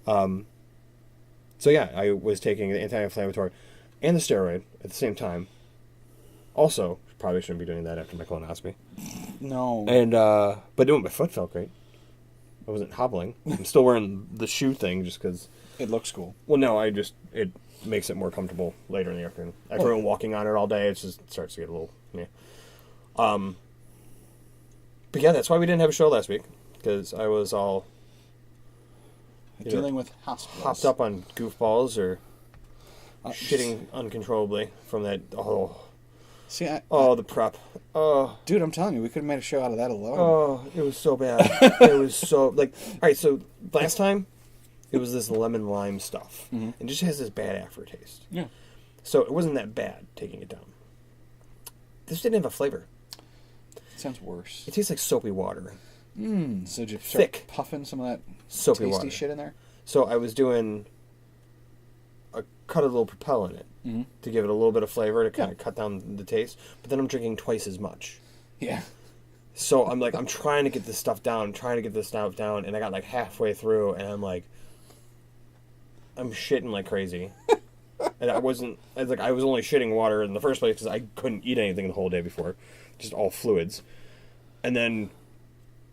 go. So yeah, I was taking the anti-inflammatory and the steroid at the same time. Also, probably shouldn't be doing that after my colonoscopy. No. And but doing my foot felt great. I wasn't hobbling. I'm still wearing the shoe thing just because it looks cool. Well, no, it makes it more comfortable later in the afternoon. After walking on it all day, it just starts to get a little But yeah, that's why we didn't have a show last week, because I was all dealing with hospitals. Hopped up on goofballs or shitting uncontrollably from that. See, the prep. Oh, dude, I'm telling you, we could have made a show out of that alone. Oh, it was so bad. It was so all right. So last time, it was this lemon lime stuff. Mm-hmm. It just has this bad aftertaste. Yeah. So it wasn't that bad taking it down. This didn't have a flavor. Sounds worse. It tastes like soapy water. So did you start puffing some of that soapy tasty water shit in there? So I was doing cut a little Propel in it to give it a little bit of flavor to kind of cut down the taste. But then I'm drinking twice as much. Yeah. So I'm like, I'm trying to get this stuff down. And I got like halfway through, and I'm shitting like crazy. And I was only shitting water in the first place because I couldn't eat anything the whole day before. Just all fluids. And then,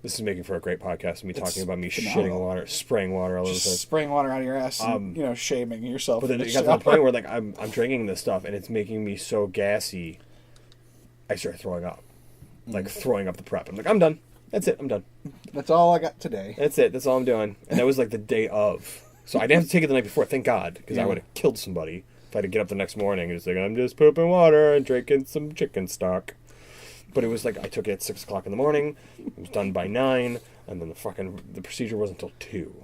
this is making for a great podcast, me talking about me shitting water, spraying water all over the place. Spraying water out of your ass and, shaming yourself. But then it got to the point where, I'm drinking this stuff, and it's making me so gassy, I start throwing up. Throwing up the prep. I'm like, I'm done. That's it. I'm done. That's all I got today. That's it. That's all I'm doing. And that was, the day of. So I didn't have to take it the night before, thank God, because I would have killed somebody if I had to get up the next morning and just I'm just pooping water and drinking some chicken stock. But it was I took it at 6 o'clock in the morning. It was done by 9, and then the procedure wasn't until 2.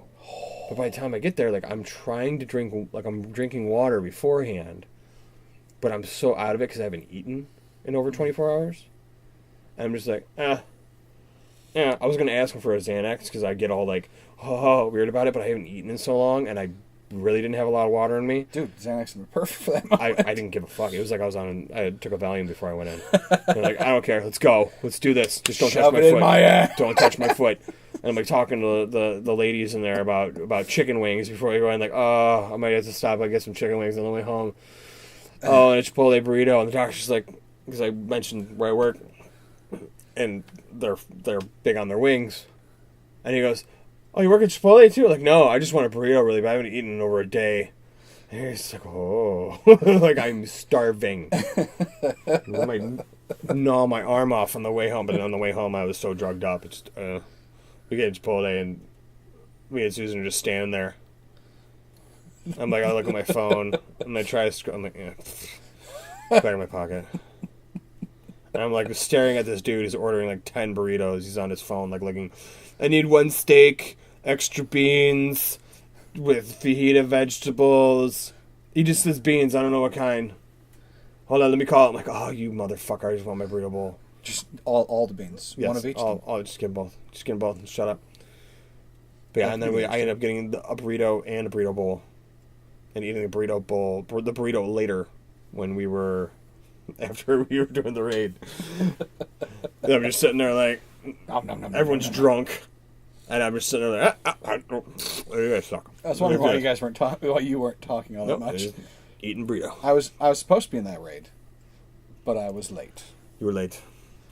But by the time I get there, I'm trying to drink, I'm drinking water beforehand, but I'm so out of it because I haven't eaten in over 24 hours. And I'm just yeah. I was gonna ask him for a Xanax because I get all weird about it, but I haven't eaten in so long, and I really didn't have a lot of water in me. Dude, Xanax would be perfect for that moment. I didn't give a fuck. It was I took a Valium before I went in. And I don't care. Let's go. Let's do this. Just don't touch my foot. My ass. Don't touch my foot. And I'm talking to the ladies in there about chicken wings before we go in. I might have to stop and get some chicken wings on the way home. And a Chipotle burrito. And the doctor's because I mentioned where I work, and they're big on their wings. And he goes, "Oh, you work at Chipotle too?" Like, no, I just want a burrito really bad. I haven't eaten in over a day. And he's like, "Oh," like I'm starving. I might gnaw my arm off on the way home, but on the way home I was so drugged up. It's we get Chipotle and me and Susan are just standing there. I'm like, I look at my phone and I try to scroll. I'm like, yeah, back in my pocket. And I'm like staring at this dude who's ordering like 10 burritos. He's on his phone, like looking. I need 1 steak, extra beans, with fajita vegetables. He just says beans. I don't know what kind. Hold on, let me call it. I'm like, oh, you motherfucker! I just want my burrito bowl. Just all the beans. Yes, one of each. I'll just get them both. Just get them both. Shut up. But yeah, and then I ended up getting a burrito and a burrito bowl, and eating the burrito later when we were after we were doing the raid. And I'm just sitting there like, everyone's drunk, and I'm just sitting there like, you guys suck. I was wondering why you weren't talking all that much. Eating burrito. I was supposed to be in that raid, but I was late. You were late.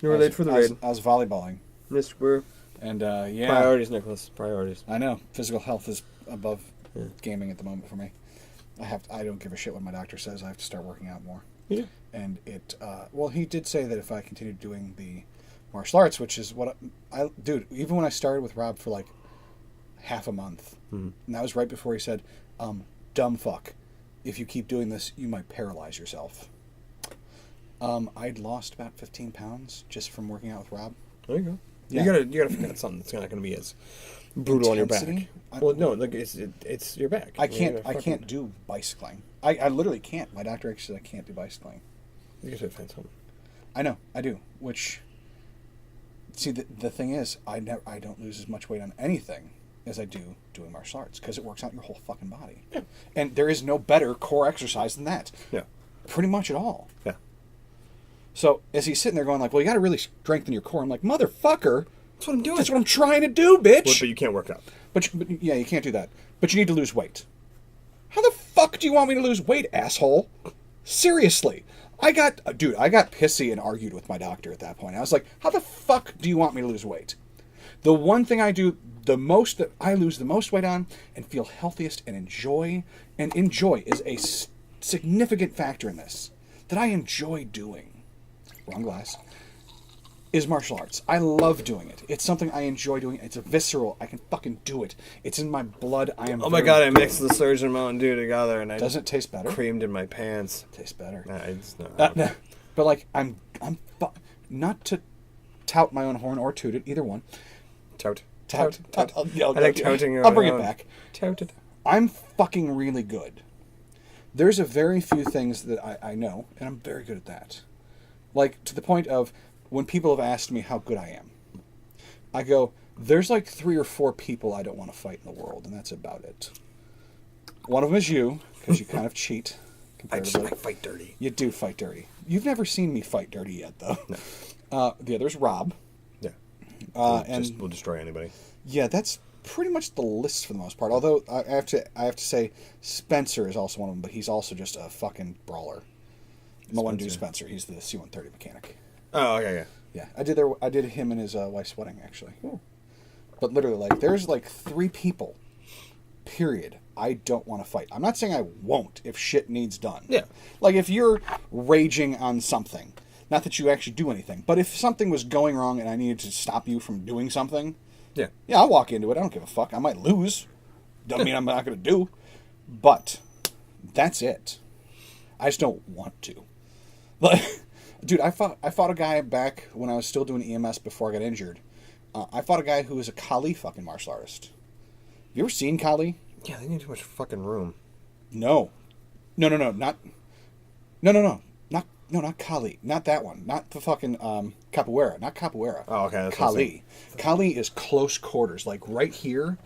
You were late for the raid. I was volleyballing. Mr. And yeah. Priorities, Nicholas. Priorities. I know. Physical health is above gaming at the moment for me. I don't give a shit what my doctor says. I have to start working out more. Yeah. And it, well, he did say that if I continued doing the martial arts, which is what dude, even when I started with Rob for like half a month, and that was right before he said, dumb fuck, if you keep doing this, you might paralyze yourself. I'd lost about 15 pounds just from working out with Rob. There you go. Yeah. You gotta forget something that's not going to be as brutal on your back. Well, no, like it's your back. I can't do bicycling. I literally can't. My doctor actually said I can't do bicycling. You should find something. I know, I do. Which, see, the thing is, I don't lose as much weight on anything as I do doing martial arts because it works out your whole fucking body. Yeah. And there is no better core exercise than that. Yeah. Pretty much at all. Yeah. So as he's sitting there going like, well, you got to really strengthen your core. I'm like, motherfucker, that's what I'm doing. That's what I'm trying to do, bitch. But you can't work out. But yeah, you can't do that. But you need to lose weight. How the fuck do you want me to lose weight, asshole? Seriously. I got pissy and argued with my doctor at that point. I was like, how the fuck do you want me to lose weight? The one thing I do the most, that I lose the most weight on and feel healthiest and enjoy is a significant factor in this, that I enjoy doing, wrong glass, is martial arts. I love doing it. It's something I enjoy doing. It's a visceral. I can fucking do it. It's in my blood. Oh my god! I mixed the Surge and Mountain Dew together, and does it taste better? Creamed in my pants. Tastes better. Nah, it's not. But like I'm not to tout my own horn or toot it, either one. Tout. I like touting. I'll bring it back. Tout it. I'm fucking really good. There's a very few things that I know, and I'm very good at that. Like to the point of, when people have asked me how good I am, I go, there's like 3 or 4 people I don't want to fight in the world, and that's about it. One of them is you, because you kind of cheat. I fight dirty. You do fight dirty. You've never seen me fight dirty yet, though. No. The other's Rob. Yeah. We'll destroy anybody. Yeah, that's pretty much the list for the most part. Although I have to say, Spencer is also one of them, but he's also just a fucking brawler. My one dude, Spencer. He's the C-130 mechanic. Oh, okay, yeah. Yeah, I did him and his wife's wedding, actually. Ooh. But literally, like, there's like 3 people, period, I don't want to fight. I'm not saying I won't if shit needs done. Yeah. Like, if you're raging on something, not that you actually do anything, but if something was going wrong and I needed to stop you from doing something, yeah, I'll walk into it. I don't give a fuck. I might lose. Doesn't mean I'm not going to do. But that's it. I just don't want to. Like... Dude, I fought a guy back when I was still doing EMS before I got injured. I fought a guy who was a Kali fucking martial artist. Have you ever seen Kali? Yeah, they need too much fucking room. No, not Kali. Not that one. Not the fucking capoeira. Not capoeira. Oh, okay. That's Kali. Kali is close quarters, like right here,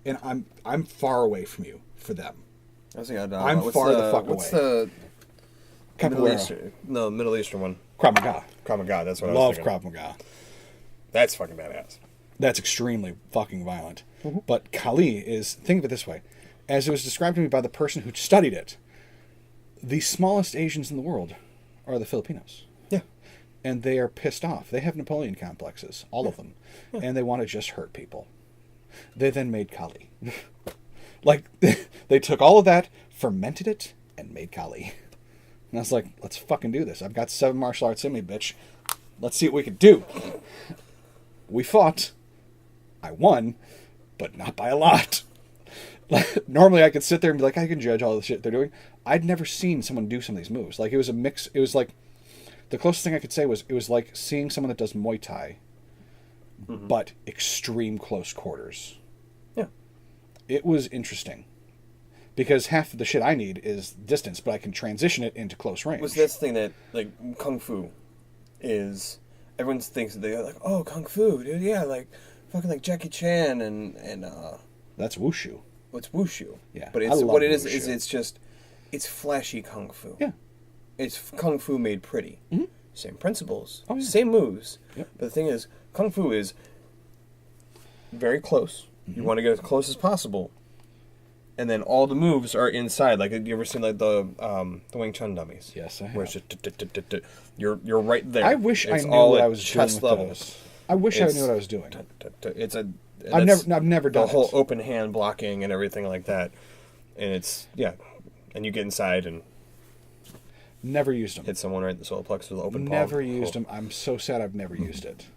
and I'm far away from you for them. I was thinking, I'm far the fuck away. What's the capoeira? Middle Eastern one. Krav Maga. Krav Maga, that's what I was thinking. Love Krav Maga. That's fucking badass. That's extremely fucking violent. Mm-hmm. But Kali is, think of it this way, as it was described to me by the person who studied it, the smallest Asians in the world are the Filipinos. Yeah. and they are pissed off. They have Napoleon complexes, all of them, and they want to just hurt people. They then made Kali. Like, they took all of that, fermented it, and made Kali. And I was like, let's fucking do this. I've got 7 martial arts in me, bitch. Let's see what we can do. We fought. I won, but not by a lot. Normally I could sit there and be like, I can judge all the shit they're doing. I'd never seen someone do some of these moves. Like, it was a mix. It was like, the closest thing I could say was, it was like seeing someone that does Muay Thai, but extreme close quarters. Yeah. It was interesting. Because half of the shit I need is distance, but I can transition it into close range. Was this thing that, like, Kung Fu is, everyone thinks that they're like, oh, Kung Fu, dude, yeah, like, fucking like Jackie Chan and That's Wushu. What's Wushu? Yeah, but I it's love what it is Wushu. it's just, it's flashy Kung Fu. Yeah. It's Kung Fu made pretty. Mm-hmm. Same principles, Oh, yeah. same moves. Yep. But the thing is, Kung Fu is very close. You want to get as close as possible. And then all the moves are inside. Like, you ever seen like the Wing Chun dummies? Yes, I have. Where it's just you're right there. I wish I It's knew all what at I was doing chest with level. those. I wish I It's- knew what I was doing. It's a. I've that's never done the whole it. open hand blocking and everything like that. And it's and you get inside and Never used them. hit someone right in the solar plexus with an open palm. Never used them. I'm so sad I've never used it.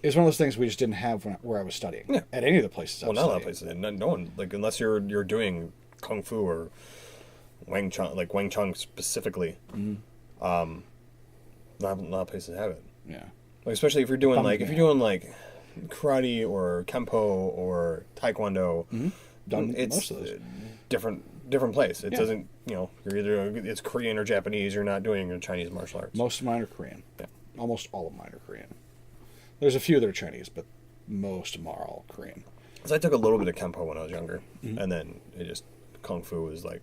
It's one of those things we just didn't have where I was studying. Yeah. At any of the places I Well, was not a lot of studying. places. No one, like, unless you're doing Kung Fu or Wing Chun, like Wing Chun specifically. Not a lot of places have it. Yeah. Like, especially if you're doing Bummed like me if you're doing like karate or kempo or taekwondo. Done It's most of those. different place. It Yeah. doesn't, you're either it's Korean or Japanese. You're not doing your Chinese martial arts. Most of mine are Korean. Yeah. Almost all of mine are Korean. There's a few that are Chinese, but most of them are all Korean. So I took a little bit of kempo when I was younger, and then it just Kung Fu was like,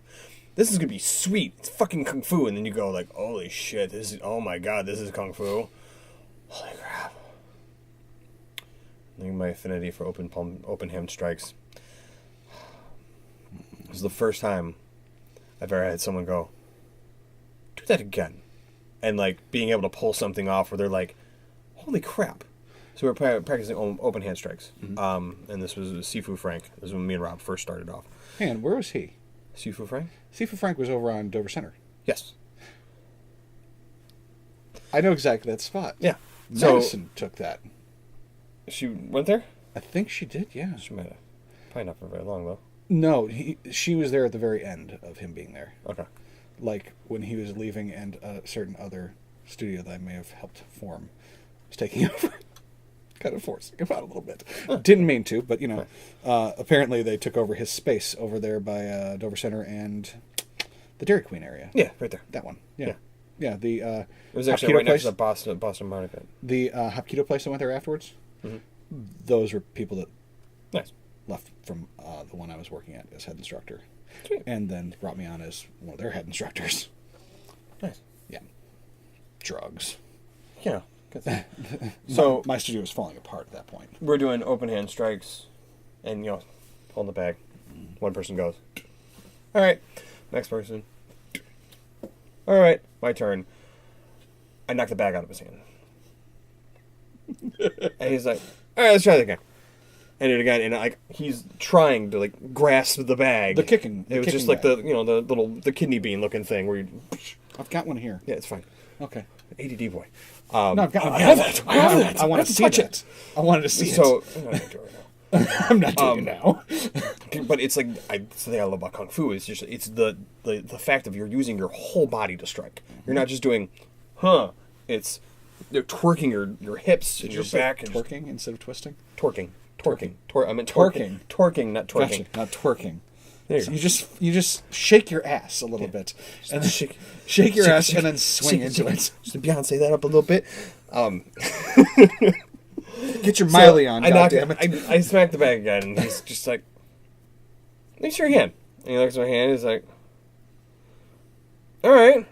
this is gonna be sweet. It's fucking Kung Fu, and then you go like, holy shit, oh my god, this is Kung Fu. Holy crap! I think my affinity for open hand strikes. It was the first time I've ever had someone go, do that again, and like being able to pull something off where they're like, holy crap. So we were practicing open hand strikes, and this was Sifu Frank. This is when me and Rob first started off. And where was he? Sifu Frank? Sifu Frank was over on Dover Center. Yes. I know exactly that spot. Yeah. So Madison took that. she went there? I think she did, yeah. She might have. Probably not for very long, though. No, she was there at the very end of him being there. Okay. Like when he was leaving and a certain other studio that I may have helped form was taking over. Kind of forcing him out a little bit. Didn't mean to, but apparently they took over his space over there by Dover Center and the Dairy Queen area. Yeah, right there. That one. Yeah. Yeah. Yeah, the It was actually Hapkido right next place, to the Boston Market. the Hapkido place I went there afterwards. Those were people that Nice. left from the one I was working at as head instructor. Sweet. And then brought me on as one of their head instructors. Nice. Yeah. Drugs. Yeah. Good thing. So my studio was falling apart at that point. we're doing open hand strikes, and hold the bag. One person goes. All right. Next person. All right. My turn. I knocked the bag out of his hand. And he's like, all right, let's try that again. And do it again, and like he's trying to like grasp the bag. The kicking. It was just like the the kidney bean looking thing where you. I've got one here. Yeah, it's fine. Okay. ADD boy. No, I've got one. I have it. I have it. I want have to see touch it. I wanted to see So it. I'm not gonna do it right now. I'm not doing it now. But it's like it's the thing I love about Kung Fu is just it's the fact of you're using your whole body to strike. You're not just doing, It's you're twerking your hips and Did your you say back and just twerking instead of twisting? twerking. I meant Twerking. twerking, not twerking. Gotcha. Not twerking. There you So go. you just shake your ass a little bit, and then Shake- shake your shake- ass, shake- and then swing into it. Just to Beyonce that up a little bit. Get your Miley on, I knocked goddammit. I smacked the bag again, and he's just like, "Let me see your hand." And he looks at my hand. He's like, "All right."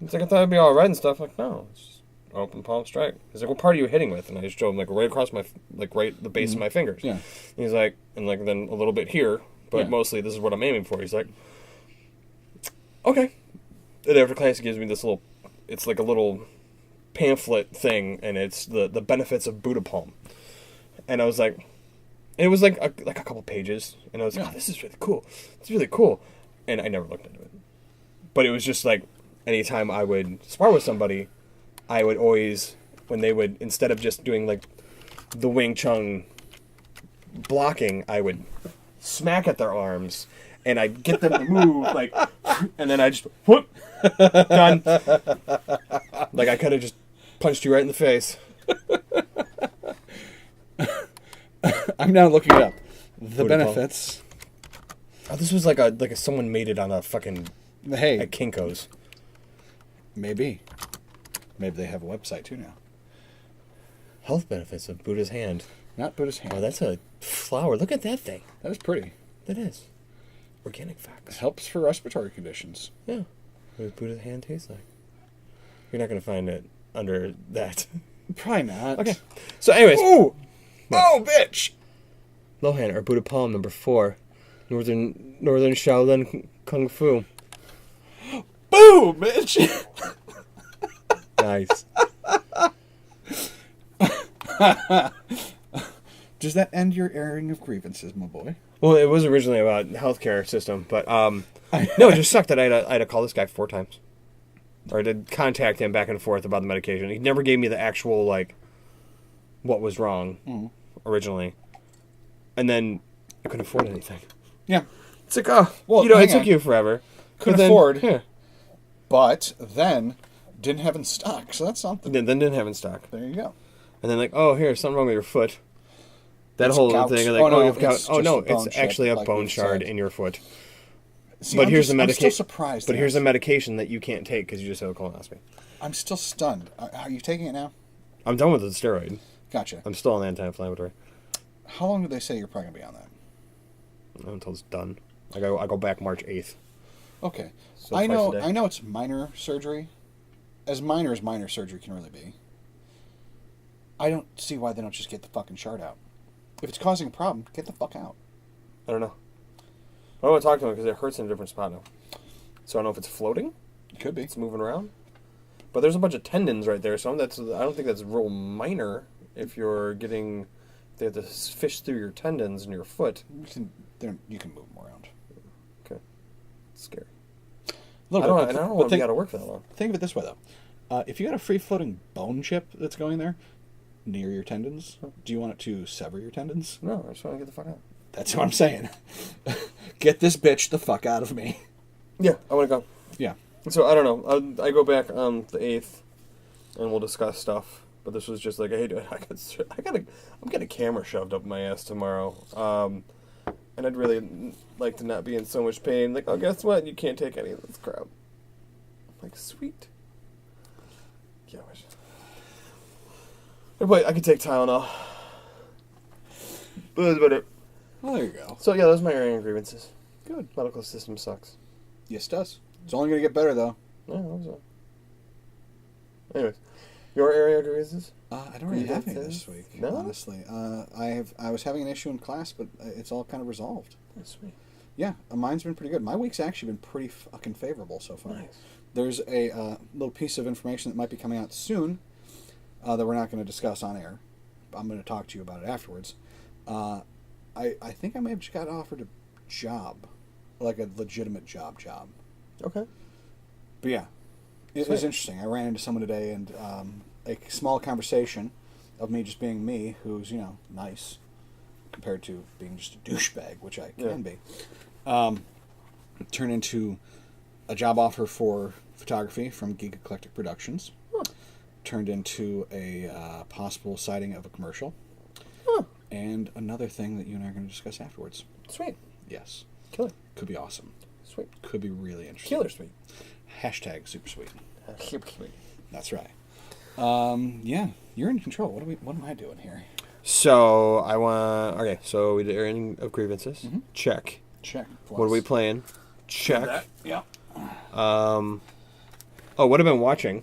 He's like, "I thought it'd be all red and stuff." I'm like, no, it's just open palm strike. He's like, "What part are you hitting with?" And I just showed him like right across my the base of my fingers. Yeah. And he's like, and like then a little bit here, but Yeah. mostly this is what I'm aiming for. He's like, "Okay." And after class, he gives me this little. It's like a little pamphlet thing, and it's the benefits of Buddha palm. And I was like, it was like a couple pages, and I was like, oh, this is really cool. It's really cool. And I never looked into it. But it was just like, anytime I would spar with somebody, I would always, when they would, instead of just doing like the Wing Chun blocking, I would smack at their arms, and I'd get them to move, like, and then I just, whoop, done. Like, I could have just punched you right in the face. I'm now looking it up. The Buddha benefits. Oh, this was like a someone made it on a fucking Hey, at Kinko's. maybe they have a website too now. Health benefits of Buddha's hand. Not Buddha's hand. Oh, that's a flower. Look at that thing. That is pretty. That is. Organic facts. It helps for respiratory conditions. Yeah. What does Buddha's hand taste like? You're not going to find it under that. Probably not. Okay. So anyways. Ooh! Oh, bitch! Lohan, or Buddha palm, number 4. Northern Shaolin Kung Fu. Boom, bitch! Nice. Does that end your airing of grievances, my boy? Well, it was originally about the healthcare system, but no, it just sucked that I had to call this guy 4 times. Or to contact him back and forth about the medication. He never gave me the actual, like, what was wrong originally. And then I couldn't afford anything. Yeah. It's like, oh, Well, it hang took on. you forever. Couldn't But then- afford. Yeah. But then didn't have in stock, so that's something. Then didn't have in stock. There you go. And then, like, oh, here's something wrong with your foot. That It's whole gout. thing. Like, Oh, no, you have gout. it's Oh, just no, a bone it's actually a like bone we've shard said. in your foot. See, But here's the I'm medication. still surprised. But at here's that. a medication that you can't take because you just have a colonoscopy. I'm still stunned. Are you taking it now? I'm done with the steroid. Gotcha. I'm still on anti-inflammatory. How long did they say you're probably gonna be on that? Until it's done. I go back March 8th. Okay. So I twice know. a day. I know it's minor surgery, as minor surgery can really be. I don't see why they don't just get the fucking shard out. If it's causing a problem, get the fuck out. I don't know. I don't want to talk to him because it hurts in a different spot now. So I don't know if it's floating. It could be. It's moving around. But there's a bunch of tendons right there, so I don't think that's real minor if you're getting... They have to fish through your tendons in your foot. You can move them around. Okay. It's scary. A little I bit. don't but want to think, be out of work for that long. think of it this way, though. If you got a free-floating bone chip that's going there, near your tendons, do you want it to sever your tendons? No, I just want to get the fuck out. That's what I'm saying. Get this bitch the fuck out of me. Yeah, I want to go. Yeah. So, I don't know. I go back on the 8th, and we'll discuss stuff. But this was just like, hey, dude, I'm getting a camera shoved up my ass tomorrow. And I'd really like to not be in so much pain. Like, oh, guess what? You can't take any of this crap. I'm like, sweet. Yeah, but I could take Tylenol. But that's about it. Well, there you go. So, yeah, those are my area grievances. Good. Medical system sucks. Yes, it does. It's only going to get better, though. Yeah, that was all. Anyways, your area grievances? I don't really have any Grievances? this week, No? honestly. I was having an issue in class, but it's all kind of resolved. That's sweet. Yeah, mine's been pretty good. My week's actually been pretty fucking favorable so far. Nice. There's a little piece of information that might be coming out soon that we're not going to discuss on air. I'm going to talk to you about it afterwards. I think I may have just got offered a job, like a legitimate job. Okay. But yeah, it was interesting. I ran into someone today, and a small conversation of me just being me, who's, nice, compared to being just a douchebag, which I can be, turned into a job offer for photography from Geek, Eclectic Productions. Huh. Turned into a possible sighting of a commercial. Huh. And another thing that you and I are going to discuss afterwards. Sweet. Yes. Killer. Could be awesome. Sweet. Could be really interesting. Killer sweet. Hashtag super sweet. Super sweet. That's right. Yeah, you're in control. What am I doing here? So, okay, so we did airing of grievances. Mm-hmm. Check. Check. What are we playing? Check. Yeah. Oh, what have I been watching?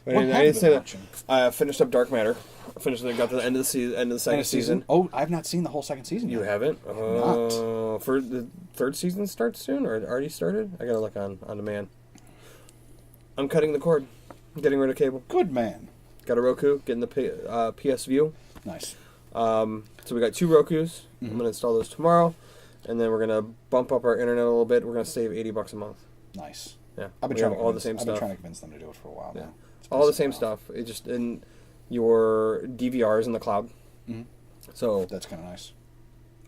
I What didn't have you say been that. watching? I finished up Dark Matter. Got to the end of the season, end of the second season. Oh, I've not seen the whole second season yet. You haven't? Not. For the third season starts soon, or it already started? I gotta look on demand. I'm cutting the cord. I'm getting rid of cable. Good man. Got a Roku, getting the PS View. Nice. So we got 2 Rokus. I'm going to install those tomorrow. And then we're going to bump up our internet a little bit. We're going to save $80 a month. Nice. Yeah. I've been we trying have to all the same I've stuff. been trying to convince them to do it for a while now. It's All the pissing same me off. stuff. It just in your DVRs in the cloud. Mhm. So That's kind of nice.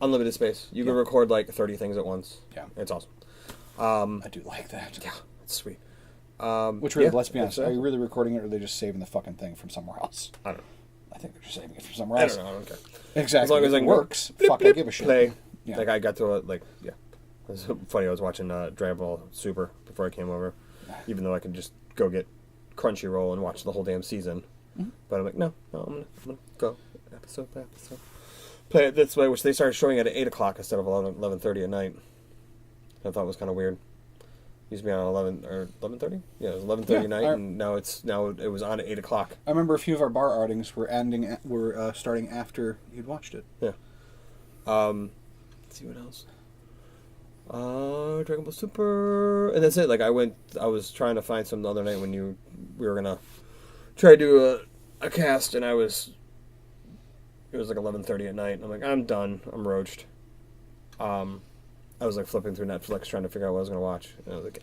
unlimited space. You can Yeah. record like 30 things at once. Yeah. It's awesome. I do like that. Yeah, it's sweet. Which really, yeah, let's be honest, it's, are you really recording it, or are they just saving the fucking thing from somewhere else? I don't know. I think they're just saving it from somewhere I else. don't know. I don't care. Exactly. As long as If I it can works, blip, fuck, I blip, give a shit. play. Yeah. Like I got to it. Like yeah, it was funny. I was watching Dragon Ball Super before I came over, even though I could just go get Crunchyroll and watch the whole damn season. Mm-hmm. But I'm like, no, I'm gonna go episode by episode. Play it this way, which they started showing it at 8 o'clock instead of 11:30 at night. I thought was kind of weird. Used to be on 11 or 11:30. Yeah, it was 11:30 Yeah, at night, and now it was on at 8 o'clock. I remember a few of our bar outings were starting after you'd watched it. Yeah. Let's see what else. Dragon Ball Super, and that's it. Like I was trying to find some the other night when we were gonna try to do a cast, and it was like 11:30 at night. I'm like, I'm done. I'm roached. I was like flipping through Netflix trying to figure out what I was gonna watch, and I was like,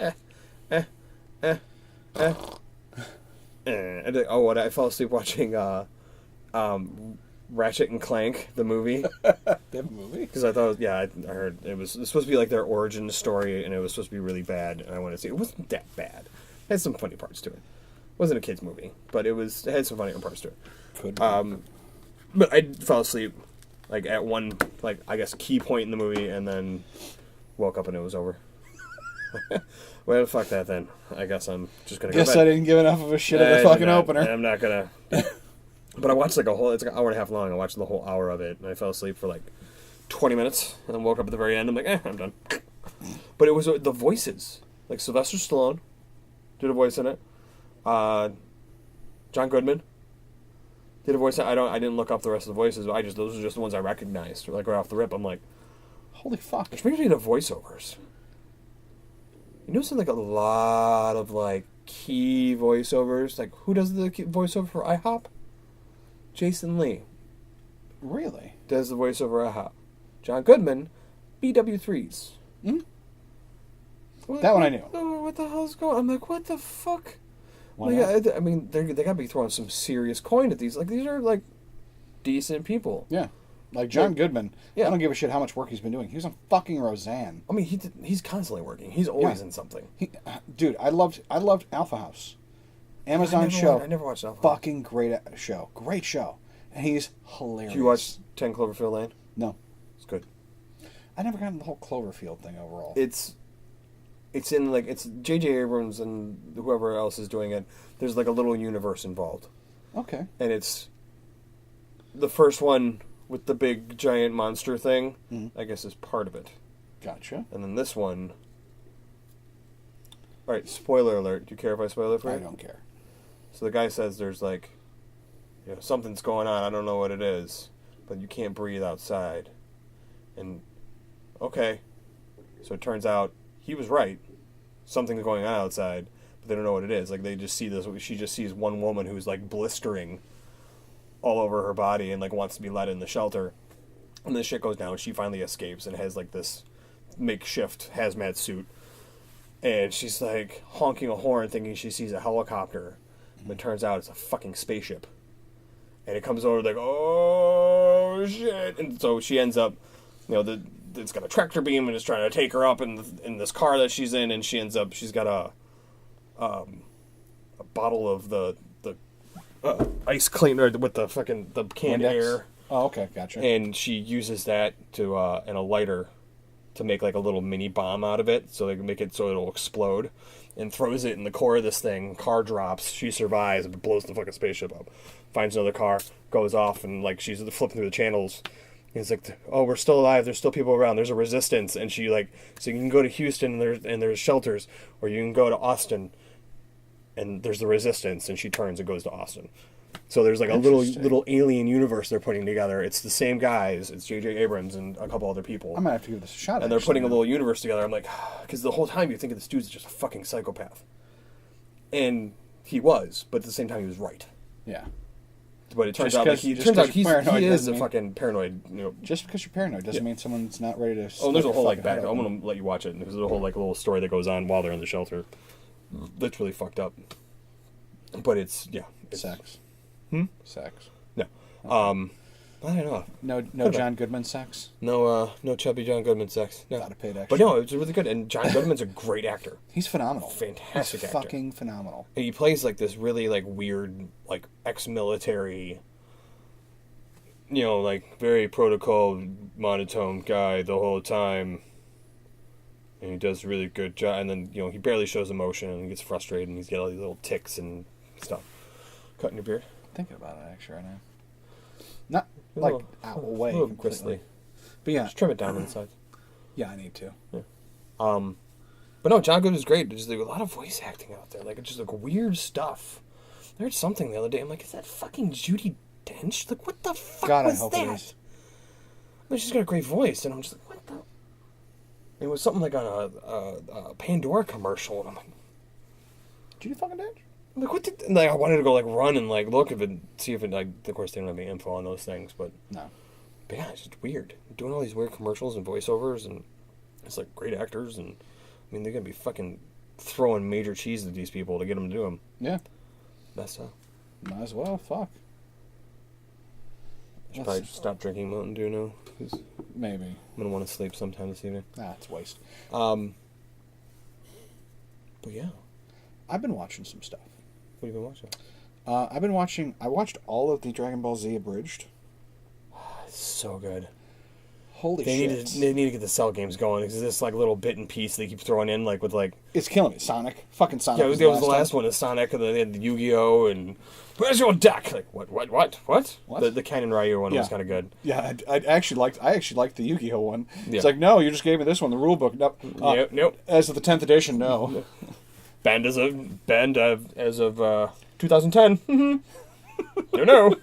And like, oh, what? I fell asleep watching Ratchet and Clank, the movie. They have a movie? Because I thought, I heard it was supposed to be like their origin story, and it was supposed to be really bad, and I wanted to see it. It wasn't that bad. It had some funny parts to it. It wasn't a kids movie, but it had some funny parts to it. Could be. But I fell asleep like at one, like I guess, key point in the movie, and then woke up and it was over. Well, fuck that then. I guess I'm just gonna. Guess go I didn't give enough of a shit at the fucking opener. I'm not gonna. But I watched like it's like an hour and a half long. I watched the whole hour of it, and I fell asleep for like 20 minutes, and then woke up at the very end. I'm like, I'm done. But it was the voices. Like Sylvester Stallone did a voice in it. John Goodman did a voice. I didn't look up the rest of the voices. Those are just the ones I recognized. Like right off the rip, I'm like, holy fuck. which brings me to voiceovers. You notice like a lot of like key voiceovers. Like who does the voiceover for IHOP? Jason Lee Really? does the voiceover IHOP. John Goodman, BW3s. Hmm? That one I knew. What the hell's going on? I'm like, what the fuck? Why Like, not? I mean, they gotta be throwing some serious coin at these. Like, these are, like, decent people. Yeah. Like John Like, Goodman. yeah. I don't give a shit how much work he's been doing. He was on fucking Roseanne. I mean, he's constantly working. He's always Yeah. in something. Dude, I loved Alpha House. Amazon show. I never watched that. Fucking great show. Great show. And he's hilarious. Did you watch 10 Cloverfield Lane? No. It's good. I never got into the whole Cloverfield thing overall. It's in, like, it's J.J. Abrams and whoever else is doing it. There's, like, a little universe involved. Okay. And it's the first one with the big giant monster thing, I guess, is part of it. Gotcha. And then this one. All right, spoiler alert. Do you care if I spoil it for you? I don't care. So the guy says there's like, something's going on. I don't know what it is, but you can't breathe outside. And okay, so it turns out he was right. Something's going on outside, but they don't know what it is. Like they just see this. She just sees one woman who's like blistering all over her body and like wants to be let in the shelter. And this shit goes down. She finally escapes and has like this makeshift hazmat suit. And she's like honking a horn thinking she sees a helicopter. But it turns out it's a fucking spaceship. And it comes over like, oh shit. And so she ends up, it's got a tractor beam and is trying to take her up in this car that she's in. And she's got a bottle of the ice cleaner with the canned Windex? air. Oh, okay. Gotcha. And she uses that to and a lighter to make like a little mini bomb out of it, so they can make it so it'll explode, and throws it in the core of this thing. Car drops, she survives, and blows the fucking spaceship up. Finds another car, goes off, and like she's flipping through the channels. He's like, "Oh, we're still alive. There's still people around. There's a resistance." And she like, so you can go to Houston and there's shelters, or you can go to Austin, and there's the resistance. And she turns and goes to Austin. So there's like a little alien universe they're putting together. It's the same guys. It's J.J. Abrams and a couple other people. I might have to give this a shot. And they're putting a little universe together. I'm like, because the whole time you think of this dude's just a fucking psychopath. And he was, but at the same time he was right. Yeah. But it turns Just out like 'cause- he just turns 'cause out you're paranoid he is doesn't a mean- fucking paranoid. You know. Just because you're paranoid doesn't mean someone's not ready to. Oh, there's a whole like fucking head back. I'm open. gonna let you watch it. There's a whole like little story that goes on while they're in the shelter. That's really fucked up. But it's Sex. Sex. No. I don't know. No Could've John Goodman sex. No chubby John Goodman sex. No. Gotta pay that But shit. no, it's really good. And John Goodman's a great actor. He's phenomenal. Fantastic He's actor. fucking phenomenal. And he plays like this really like weird like ex-military, you know, like very protocol monotone guy the whole time. And he does a really good job. And then, you know, he barely shows emotion and he gets frustrated and he's got all these little ticks and stuff. Cutting your beard? Thinking about it actually right now. Not A like little- away a little completely. bristly. But yeah, Just trim it down on the sides. yeah, I need to. But no, John Goodman's great. There's like a lot of voice acting out there. Like, it's just like weird stuff. I heard something the other day. I'm like, is that fucking Judi Dench? Like, what the fuck God, I was hope that? it is. Like, she's got a great voice. And I'm just like, what the? It was something like on a Pandora commercial. And I'm Judy fucking Dench? like, what did... And like, I wanted to go, like, run and, like, look if it... See if it, like... Of course, they don't have any info on those things, but... No. But yeah, it's just weird. Doing all these weird commercials and voiceovers, and it's like great actors, and I mean they're gonna be fucking throwing major cheese at these people to get them to do them. Yeah. That's Might as well. Fuck. should probably stop drinking Mountain Dew now. 'Cause Maybe. I'm gonna want to sleep sometime this evening. It's waste. But yeah, I've been watching some stuff. what have you been watching? I watched all of the Dragon Ball Z abridged. It's so good. Holy They shit. need to get the Cell games going because this like little bit and piece they keep throwing in like with like It's killing me. Sonic. Fucking Sonic. yeah, it was the last one. The Sonic and they had the Yu-Gi-Oh and where's your deck? Like what? What? The Ken and Ryu one Yeah. was kind of good. Yeah, I actually liked the Yu-Gi-Oh one. Yeah. It's like, no, you just gave me this one, the rule book. No, Nope. As of the 10th edition, no. Banned as of 2010. No.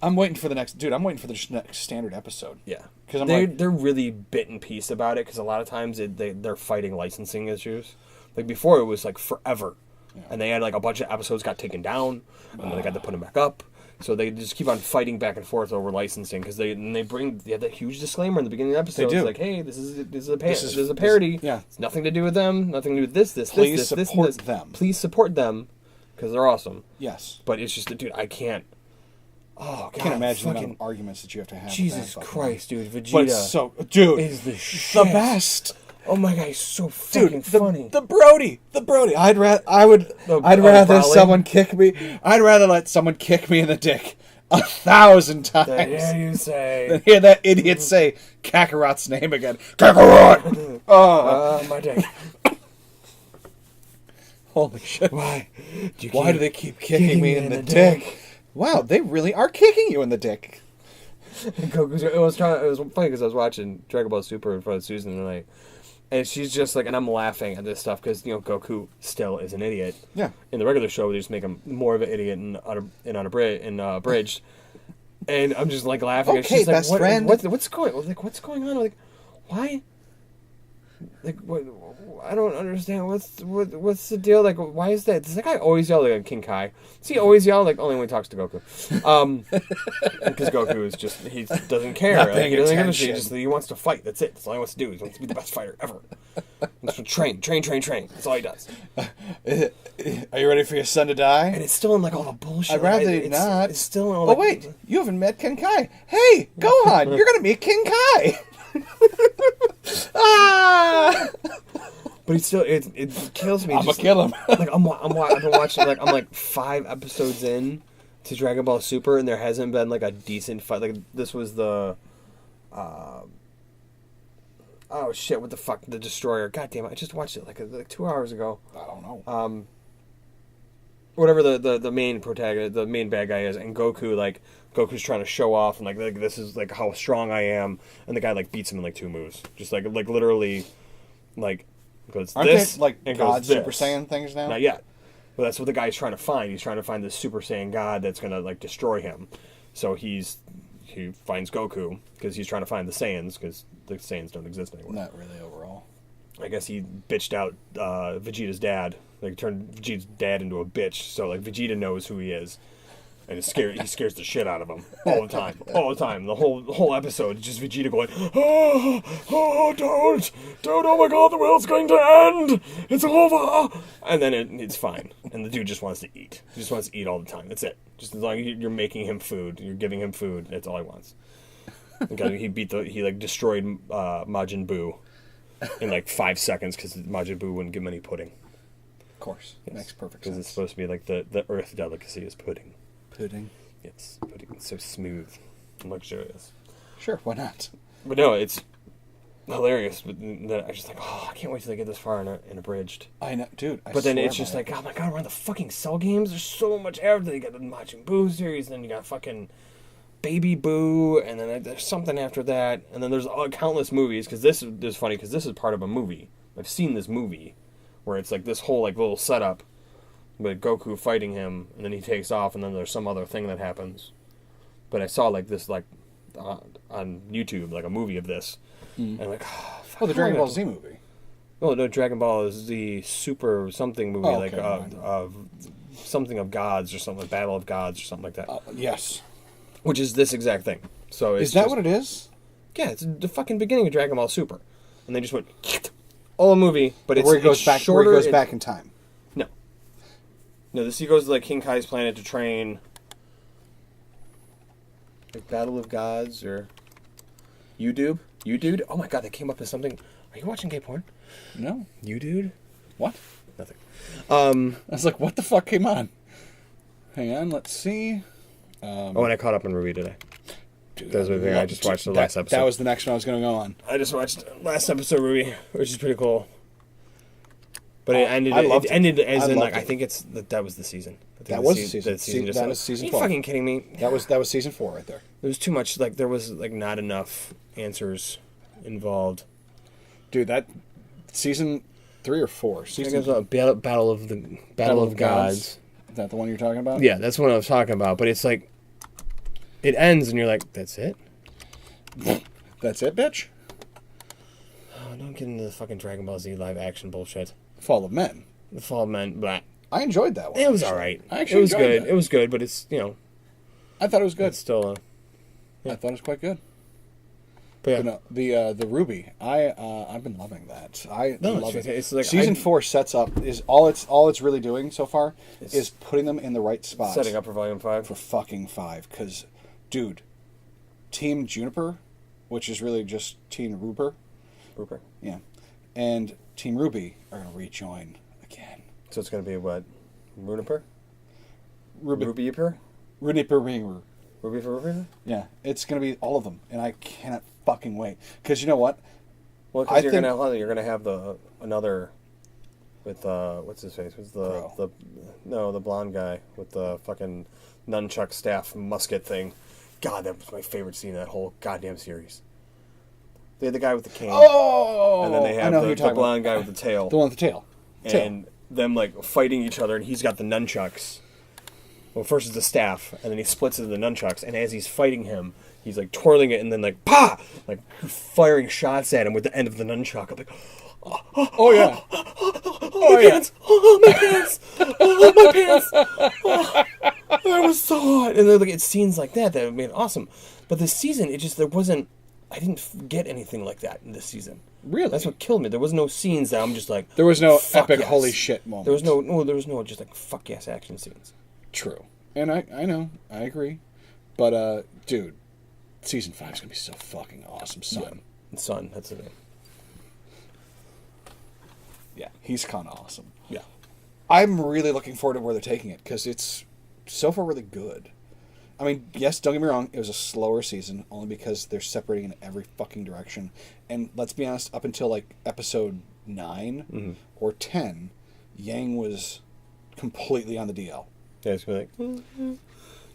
I'm waiting for the next next standard episode. Yeah, 'Cause I'm they're really bit and piece about it because a lot of times they're fighting licensing issues. Like before, it was like forever, and they had like a bunch of episodes got taken down, and then they got to put them back up. So they just keep on fighting back and forth over licensing because they have that huge disclaimer in the beginning of the episode. They do. It's like, hey, this is a parody. yeah. It's nothing to do with them. Nothing to do with this. Please this, support and this. them. Please support them because they're awesome. Yes. But it's just, dude, I can't. Oh, God, I can't imagine the fucking, amount of arguments that you have to have. with Jesus that fucking Christ, dude. Vegeta But it's so, dude, is the the shit. best. Oh my God, he's so Dude, fucking funny. the Brody. I'd rather Broly? someone kick me. I'd rather let someone kick me in the dick 1,000 times. Yeah, you say. Than hear that idiot say Kakarot's name again. Kakarot! My dick. Holy shit. Why? Why do they keep kicking me in the dick? Wow, they really are kicking you in the dick. It was funny because I was watching Dragon Ball Super in front of Susan tonight, and she's just like, and I'm laughing at this stuff because Goku still is an idiot. Yeah. In the regular show, they just make him more of an idiot and abridged. And I'm just like laughing. and Okay, she's like, best friend. What's going on? Like, why? Like, what? I don't understand. What's the deal? Like, why is that? Does that guy always yell like King Kai? Does he always yell like only when he talks to Goku? Because Goku is just he doesn't care. Not Like, paying he doesn't give a attention. shit. He wants to fight. That's it. That's all he wants to do. He wants to be the best fighter ever. He wants to train. That's all he does. Are you ready for your son to die? And it's still in like all the bullshit. I'd rather it's, not. It's still in all. Oh like, wait, you haven't met King Kai. Hey, Gohan, you're gonna meet King Kai. Ah! But it's still it kills me. I'm gonna just, kill him. Like I've been watching I'm like 5 episodes in to Dragon Ball Super, and there hasn't been like a decent fight. Like this was the, oh shit! What the fuck? The Destroyer. God damn it! I just watched it like 2 hours ago. I don't know. Whatever the main protagonist, the main bad guy is, and Goku's trying to show off and like this is like how strong I am, and the guy like beats him in like 2 moves, just like literally, like goes Aren't this they like and God goes Super this. Saiyan things now? Not yet. But that's what the guy's trying to find. He's trying to find this Super Saiyan God that's gonna like destroy him. So he finds Goku because he's trying to find the Saiyans because the Saiyans don't exist anymore. Not really overall. I guess he bitched out Vegeta's dad. Like turned Vegeta's dad into a bitch. So like Vegeta knows who he is. And he scares the shit out of him all the time. The whole episode is just Vegeta going, don't, oh my god, the world's going to end. It's over. And then it's fine. And the dude just wants to eat. He just wants to eat all the time. That's it. Just as long as you're making him food, you're giving him food. That's all he wants. He like destroyed Majin Buu in like 5 seconds because Majin Buu wouldn't give him any pudding. Of course, yes. Makes perfect sense. Because it's supposed to be like the Earth delicacy is pudding. Pudding. Yes, pudding. It's so smooth and luxurious. Sure, why not? But no, it's hilarious. But then I was just like, oh, I can't wait till they get this far in Abridged. I know, dude. But then it's just like, oh my god, we're on the fucking Cell games. There's so much after. You got the Majin Buu series, then you got fucking Baby Boo, and then there's something after that, and then there's countless movies. Because this is funny because this is part of a movie. I've seen this movie where it's like this whole like little setup with Goku fighting him, and then he takes off, and then there's some other thing that happens. But I saw like this like on YouTube, like a movie of this, and I'm like, oh, the Dragon Ball Z movie. Oh no, Dragon Ball is the Super something movie, like something of gods or something, Battle of Gods or something like that. Yes, which is this exact thing. So it's is that what it is? Yeah, it's the fucking beginning of Dragon Ball Super, and they just went all a movie, but it's where it goes it's back. Shorter, where it goes back in time. No, he goes to like King Kai's planet to train. Like Battle of Gods or You Dude? Oh my god, that came up as something. Are you watching gay porn? No. You Dude? What? Nothing. I was like, what the fuck came on? Hang on, let's see. And I caught up on Ruby today. Dude, that was my thing. I just watched the last episode. That was the next one I was going to go on. I just watched last episode Ruby, which is pretty cool. But it ended as in like I think that was the season. That was the season. That was season 12. Are you fucking kidding me? That was season 4 right there. There was too much. Like there was like not enough answers involved. Dude, that season 3 or 4. Battle of Gods. Is that the one you're talking about? Yeah, that's what I was talking about. But it's like it ends and you're like, that's it. That's it, bitch. Oh, don't get into the fucking Dragon Ball Z live action bullshit. Fall of Men. The Fall of Men, blah. I enjoyed that one. It was alright. It was good. It was good, but it's, I thought it was good. It's still, I thought it was quite good. But yeah. But no, the Ruby, I've been loving that. I love it. It's like Season 4 sets up is all it's really doing so far is putting them in the right spot. Setting up for Volume 5. For fucking 5, because, dude, Team Juniper, which is really just Team Rooper. Yeah. And Team Ruby are going to rejoin again. So it's going to be what? Runiper? Ruby per? Ruby for Ruby? Yeah. It's going to be all of them. And I cannot fucking wait. Because you know what? Well, because you're going to have another with, what's his face? What's the blonde guy with the fucking nunchuck staff musket thing. God, that was my favorite scene in that whole goddamn series. They had the guy with the cane. Oh! And then they have the blonde guy with the tail. The one with the tail. And them, like, fighting each other, and he's got the nunchucks. Well, first is the staff, and then he splits into the nunchucks, and as he's fighting him, he's, like, twirling it, and then, like, pah! Like, firing shots at him with the end of the nunchuck. I'm like, oh yeah. My pants! Oh, my pants! Oh, my pants! Oh, that was so hot. And then, like, it's scenes like that made it awesome. But this season, I didn't get anything like that in this season. Really? That's what killed me. There was no scenes that I'm just like... There was no epic holy shit moment. There was no just like fuck yes action scenes. True. And I know. I agree. But, dude, season 5 is going to be so fucking awesome. Son, that's the name. Yeah, he's kind of awesome. Yeah. I'm really looking forward to where they're taking it, because it's so far really good. I mean, yes, don't get me wrong, it was a slower season, only because they're separating in every fucking direction. And let's be honest, up until, like, episode 9 or 10, Yang was completely on the DL. Yeah, it's like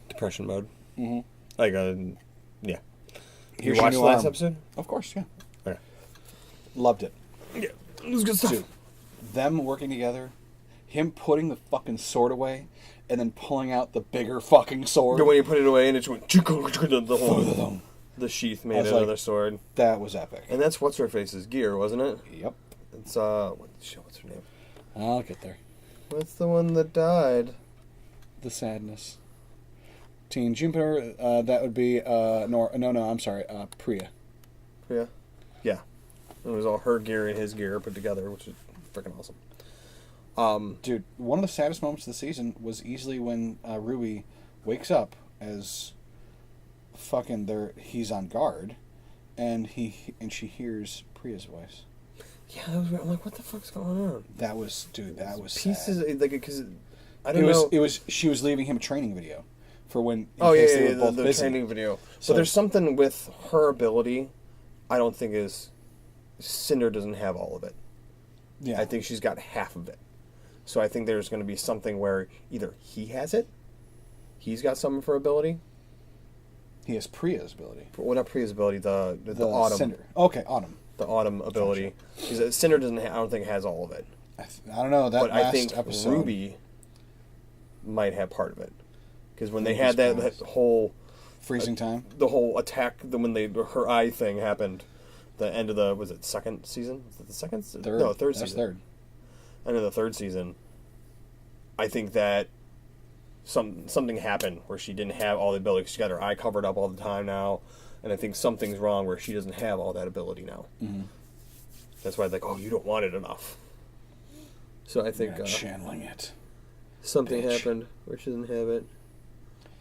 depression mode. Mm-hmm. Like, yeah. You Here's watched the last arm. episode? Of course, yeah. Okay. Loved it. Yeah, it was good stuff. Dude, them working together, him putting the fucking sword away, and then pulling out the bigger fucking sword. When you put it away and it just went the whole the sheath made another sword. That was epic. And that's what's her face's gear, wasn't it? Yep. It's what's her name? I'll get there. What's the one that died? The sadness. Teen Juniper, that would be I'm sorry, Priya. Yeah. Yeah. It was all her gear and his gear put together, which is freaking awesome. Dude, one of the saddest moments of the season was easily when Ruby wakes up as he's on guard, and she hears Priya's voice. Yeah, that was weird. I'm like, what the fuck's going on? That was pieces sad. like because I don't know. It was she was leaving him a training video for when. The training video. So there's something with her ability. I don't think Cinder doesn't have all of it. Yeah, I think she's got half of it. So I think there's going to be something where either he has it, he's got some of her ability. He has Priya's ability. Well, not Priya's ability, the Autumn. Cinder. Okay, Autumn. The Autumn ability. Because Cinder doesn't. I don't think has all of it. I don't know that. But last I think episode, Ruby might have part of it. Because when they had that whole freezing time, the whole attack, when her eye thing happened, the end of the second season? Was it the second? Third. No, third season. Third. End of the third season. I think that something happened where she didn't have all the ability. She got her eye covered up all the time now, and I think something's wrong where she doesn't have all that ability now. Mm-hmm. That's why it's like, oh, you don't want it enough. So I think channeling it. Something happened where she doesn't have it.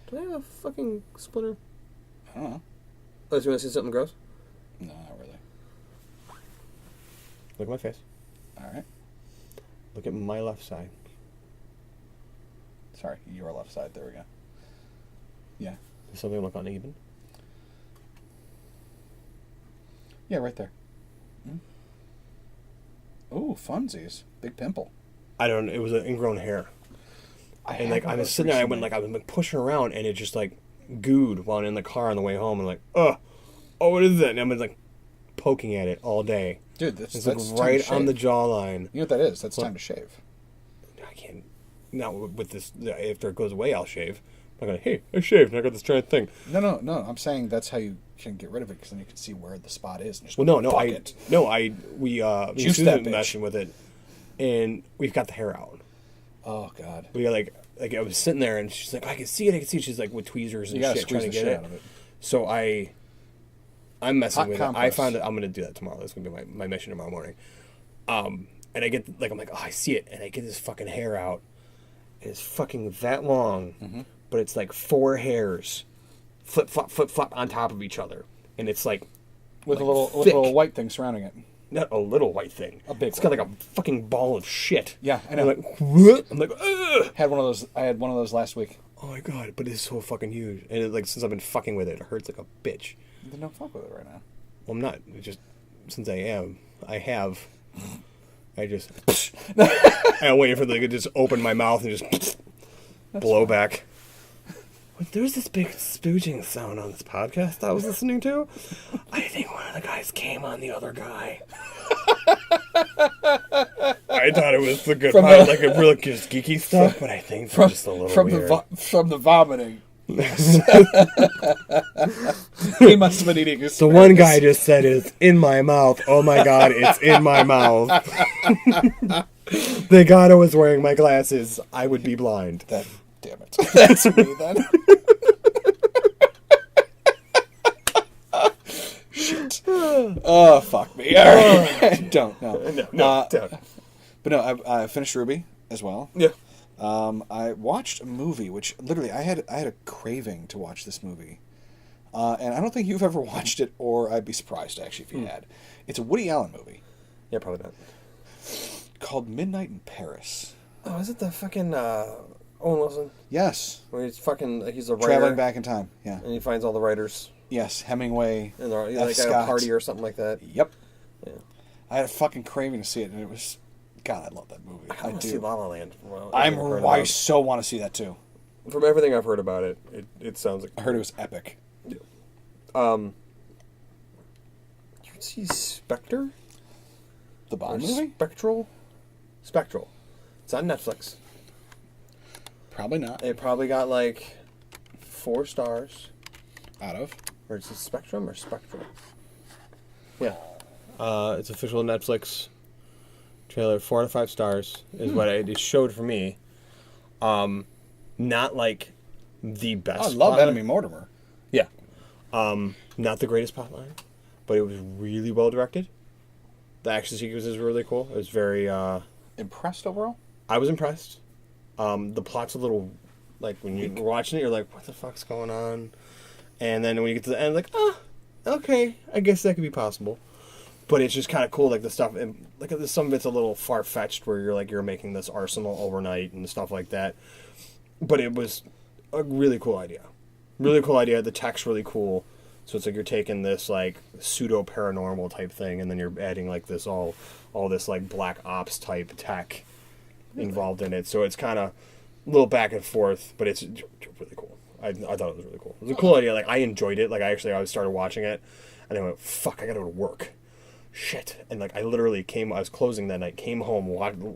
Do I have a fucking splinter? I don't know. Oh, do you want to see something gross? No, not really. Look at my face. All right. Look at my left side. Sorry, your left side. There we go. Yeah. Does something look uneven? Yeah, right there. Ooh, funsies. Big pimple. I don't know. It was an ingrown hair. And I was sitting there, I was pushing around, and it just gooed while I'm in the car on the way home. And oh, what is it? And I'm poking at it all day. Dude, that's right on the jawline. You know what that is? That's time to shave. I can't. Not with this. After it goes away, I'll shave. I'm not going, hey, I shaved, and I got this giant thing. No. I'm saying that's how you can get rid of it, because then you can see where the spot is. And just we Susan messing with it, and we've got the hair out. Oh God. We got I was sitting there, and she's like, I can see it. She's with tweezers and shit trying to get it. Out of it. So I'm messing with compress. it. I found that I'm going to do that tomorrow. That's going to be my mission tomorrow morning. And I get I'm like, oh, I see it, and I get this fucking hair out. And it's fucking that long, but it's 4 hairs, flip flop on top of each other, and it's with a little white thing surrounding it. Not a little white thing. A big. It's got a fucking ball of shit. Yeah, I know. I'm what? I'm ugh. I had one of those last week. Oh my God! But it's so fucking huge, and since I've been fucking with it, it hurts like a bitch. Then don't fuck with it right now. Well, I'm not. Just since I have. I just. I'm waiting for to just open my mouth and just blow back. There's this big spooging sound on this podcast I was listening to. I think one of the guys came on the other guy. I thought it was the good part, a real just geeky stuff, but I think it's just a little weird. From the vomiting. Yes. He must have been eating his The one guy just said it's in my mouth. Oh my God, it's in my mouth. The God I was wearing my glasses, I would be blind. Damn it. That's me then. Shit. Oh, fuck me. All right. Don't. No, don't. But no, I finished Ruby as well. Yeah. I watched a movie, which literally I had a craving to watch this movie. And I don't think you've ever watched it, or I'd be surprised, actually, if you had. It's a Woody Allen movie. Yeah, probably not. Called Midnight in Paris. Oh, is it the fucking Owen Wilson? Yes. Where he's he's a writer. Traveling back in time, yeah. And he finds all the writers. Yes, Hemingway. And they're at a party or something like that. Yep. Yeah. I had a fucking craving to see it, and it was... God, I love that movie. I want to see La La Land. I so want to see that, too. From everything I've heard about it, it sounds like... I heard it was epic. Yeah. You see Spectre? The Bond movie? Spectral. It's on Netflix. Probably not. It probably got 4 stars. Out of? Or is it Spectrum or Spectral? Yeah. It's official Netflix trailer. 4 out of 5 stars is what it showed for me. Not the best. I love plotline. Enemy Mortimer. Yeah. Not the greatest plotline, but it was really well directed. The action sequences were really cool. It was very... Impressed overall? I was impressed. The plot's a little... Like, when you're watching it, you're like, what the fuck's going on? And then when you get to the end, like, okay, I guess that could be possible. But it's just kind of cool, like, the stuff... And, like, some of it's a little far-fetched, where you're making this arsenal overnight and stuff like that. But it was a really cool idea. Really cool idea. The tech's really cool. So it's like you're taking this, like, pseudo-paranormal type thing, and then you're adding, like, this all this, like, black ops type tech involved in it. So it's kind of a little back and forth, but it's really cool. I thought it was really cool. It was a cool idea. Like, I enjoyed it. Like, I started watching it, and I went, fuck, I gotta go to work. Shit. And, like, I literally I was closing that night, came home,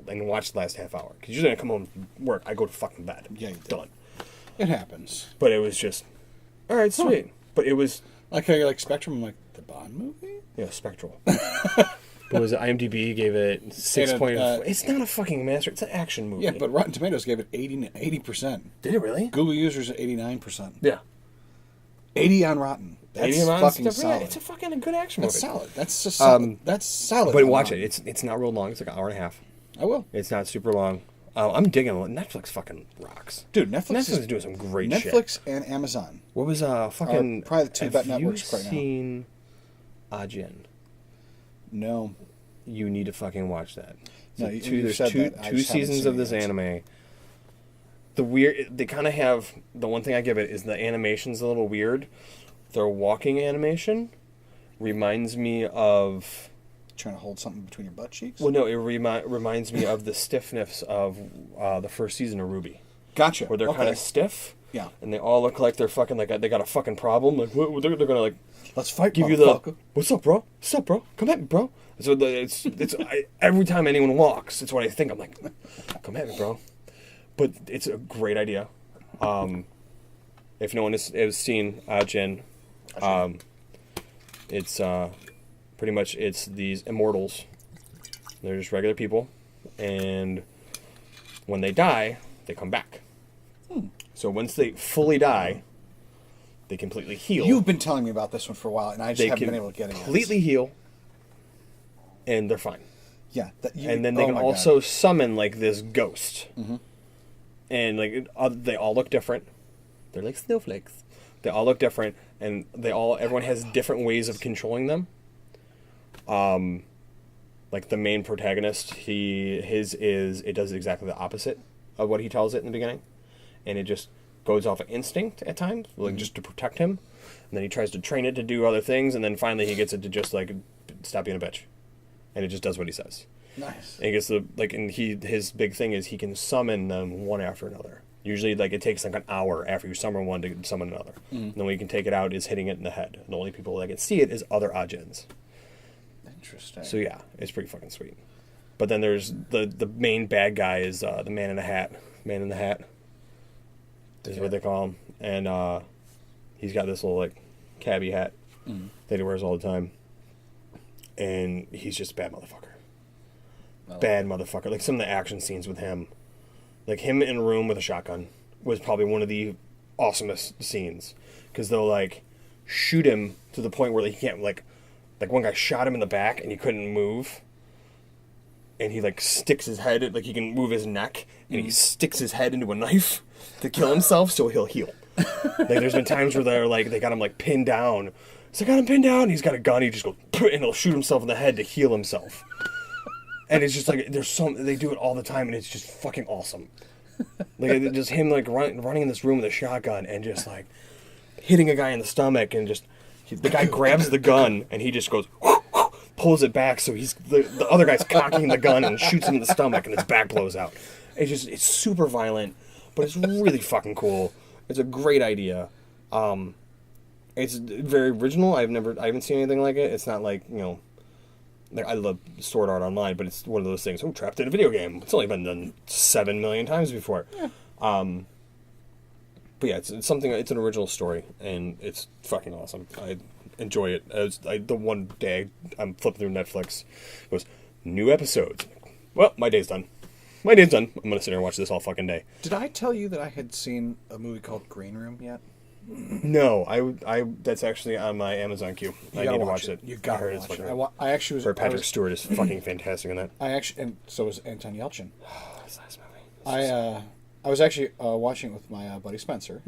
and watched the last half hour. Because usually when I come home from work, I go to fucking bed. Yeah, Done. It happens. But it was just, all right, sweet. Huh. But it was... Like how you like Spectrum, I'm like, the Bond movie? Yeah, Spectral. What was it? IMDb gave it 6.4. It's not a fucking master. It's an action movie. Yeah, but Rotten Tomatoes gave it 80%. Did it really? Google users at 89%. Yeah. 80 on Rotten. That's 80 on fucking solid. It's a fucking good action movie. That's solid. That's just solid. That's solid. But watch it. It's not real long. It's like an hour and a half. I will. It's not super long. I'm digging it. Netflix fucking rocks. Dude, Netflix is doing some great shit. Netflix and Amazon. What was fucking... probably the two bet networks right now. Have you seen Ajin? No. You need to fucking watch that. No, there's two seasons of this anime. They kind of have... The one thing I give it is the animation's a little weird. Their walking animation reminds me of... Trying to hold something between your butt cheeks? Well, no, it reminds me of the stiffness of the first season of RWBY. Gotcha. Where they're kind of stiff. Yeah. And they all look like they're fucking, like, they got a fucking problem. Like, they're going to, like... Let's fight, give you the... What's up, bro? What's up, bro? Come at me, bro. So every time anyone walks, it's what I think. I'm like, come at me, bro. But it's a great idea. If no one has seen Ajin, it's... pretty much, it's these immortals. They're just regular people, and when they die, they come back. So once they fully die, they completely heal. You've been telling me about this one for a while, and I just haven't been able to get it. Completely heal, and they're fine. Yeah, and then they can also summon like this ghost, and like they all look different. They're like snowflakes. They all look different, and everyone has different ways of controlling them. Like the main protagonist, it does exactly the opposite of what he tells it in the beginning, and it just goes off of instinct at times, like just to protect him, and then he tries to train it to do other things, and then finally he gets it to just like stop being a bitch, and it just does what he says. Nice. And he gets his big thing is he can summon them one after another. Usually, like it takes like an hour after you summon one to summon another. And then when you can take it out is hitting it in the head. And the only people that can see it is other Ajins. Interesting. So yeah, it's pretty fucking sweet. But then there's the main bad guy is the man in the hat. Man in the hat is what they call him, and he's got this little like cabbie hat that he wears all the time, and he's just a bad motherfucker. Bad motherfucker. Like some of the action scenes with him, like him in a room with a shotgun, was probably one of the awesomest scenes because they'll like shoot him to the point where he can't like one guy shot him in the back and he couldn't move. And he like sticks his head, like he can move his neck, and he sticks his head into a knife to kill himself so he'll heal. Like there's been times where they got him like pinned down. So I got him pinned down, and he's got a gun, he just goes, and he'll shoot himself in the head to heal himself. And it's just like, they do it all the time, and it's just fucking awesome. Like just him like running in this room with a shotgun and just like hitting a guy in the stomach, and just, the guy grabs the gun, and he just goes, pulls it back, so the other guy's cocking the gun and shoots him in the stomach, and his back blows out. It's super violent, but it's really fucking cool. It's a great idea. It's very original. I haven't seen anything like it. It's not like, like I love Sword Art Online, but it's one of those things. Trapped in a video game. It's only been done 7 million times before. Yeah. But yeah, it's something. It's an original story, and it's fucking awesome. I enjoy it. The one day I'm flipping through Netflix, it goes, new episodes. Well, my day's done. my day's done. I'm gonna sit here and watch this all fucking day. Did I tell you that I had seen a movie called Green Room yet? No, I that's actually on my Amazon queue. I need to watch it. You gotta I heard watch it. fucking- I actually was. Or Patrick Stewart is fucking fantastic in that. And so was Anton Yelchin. That's a nice movie. I was actually watching it with my buddy Spencer,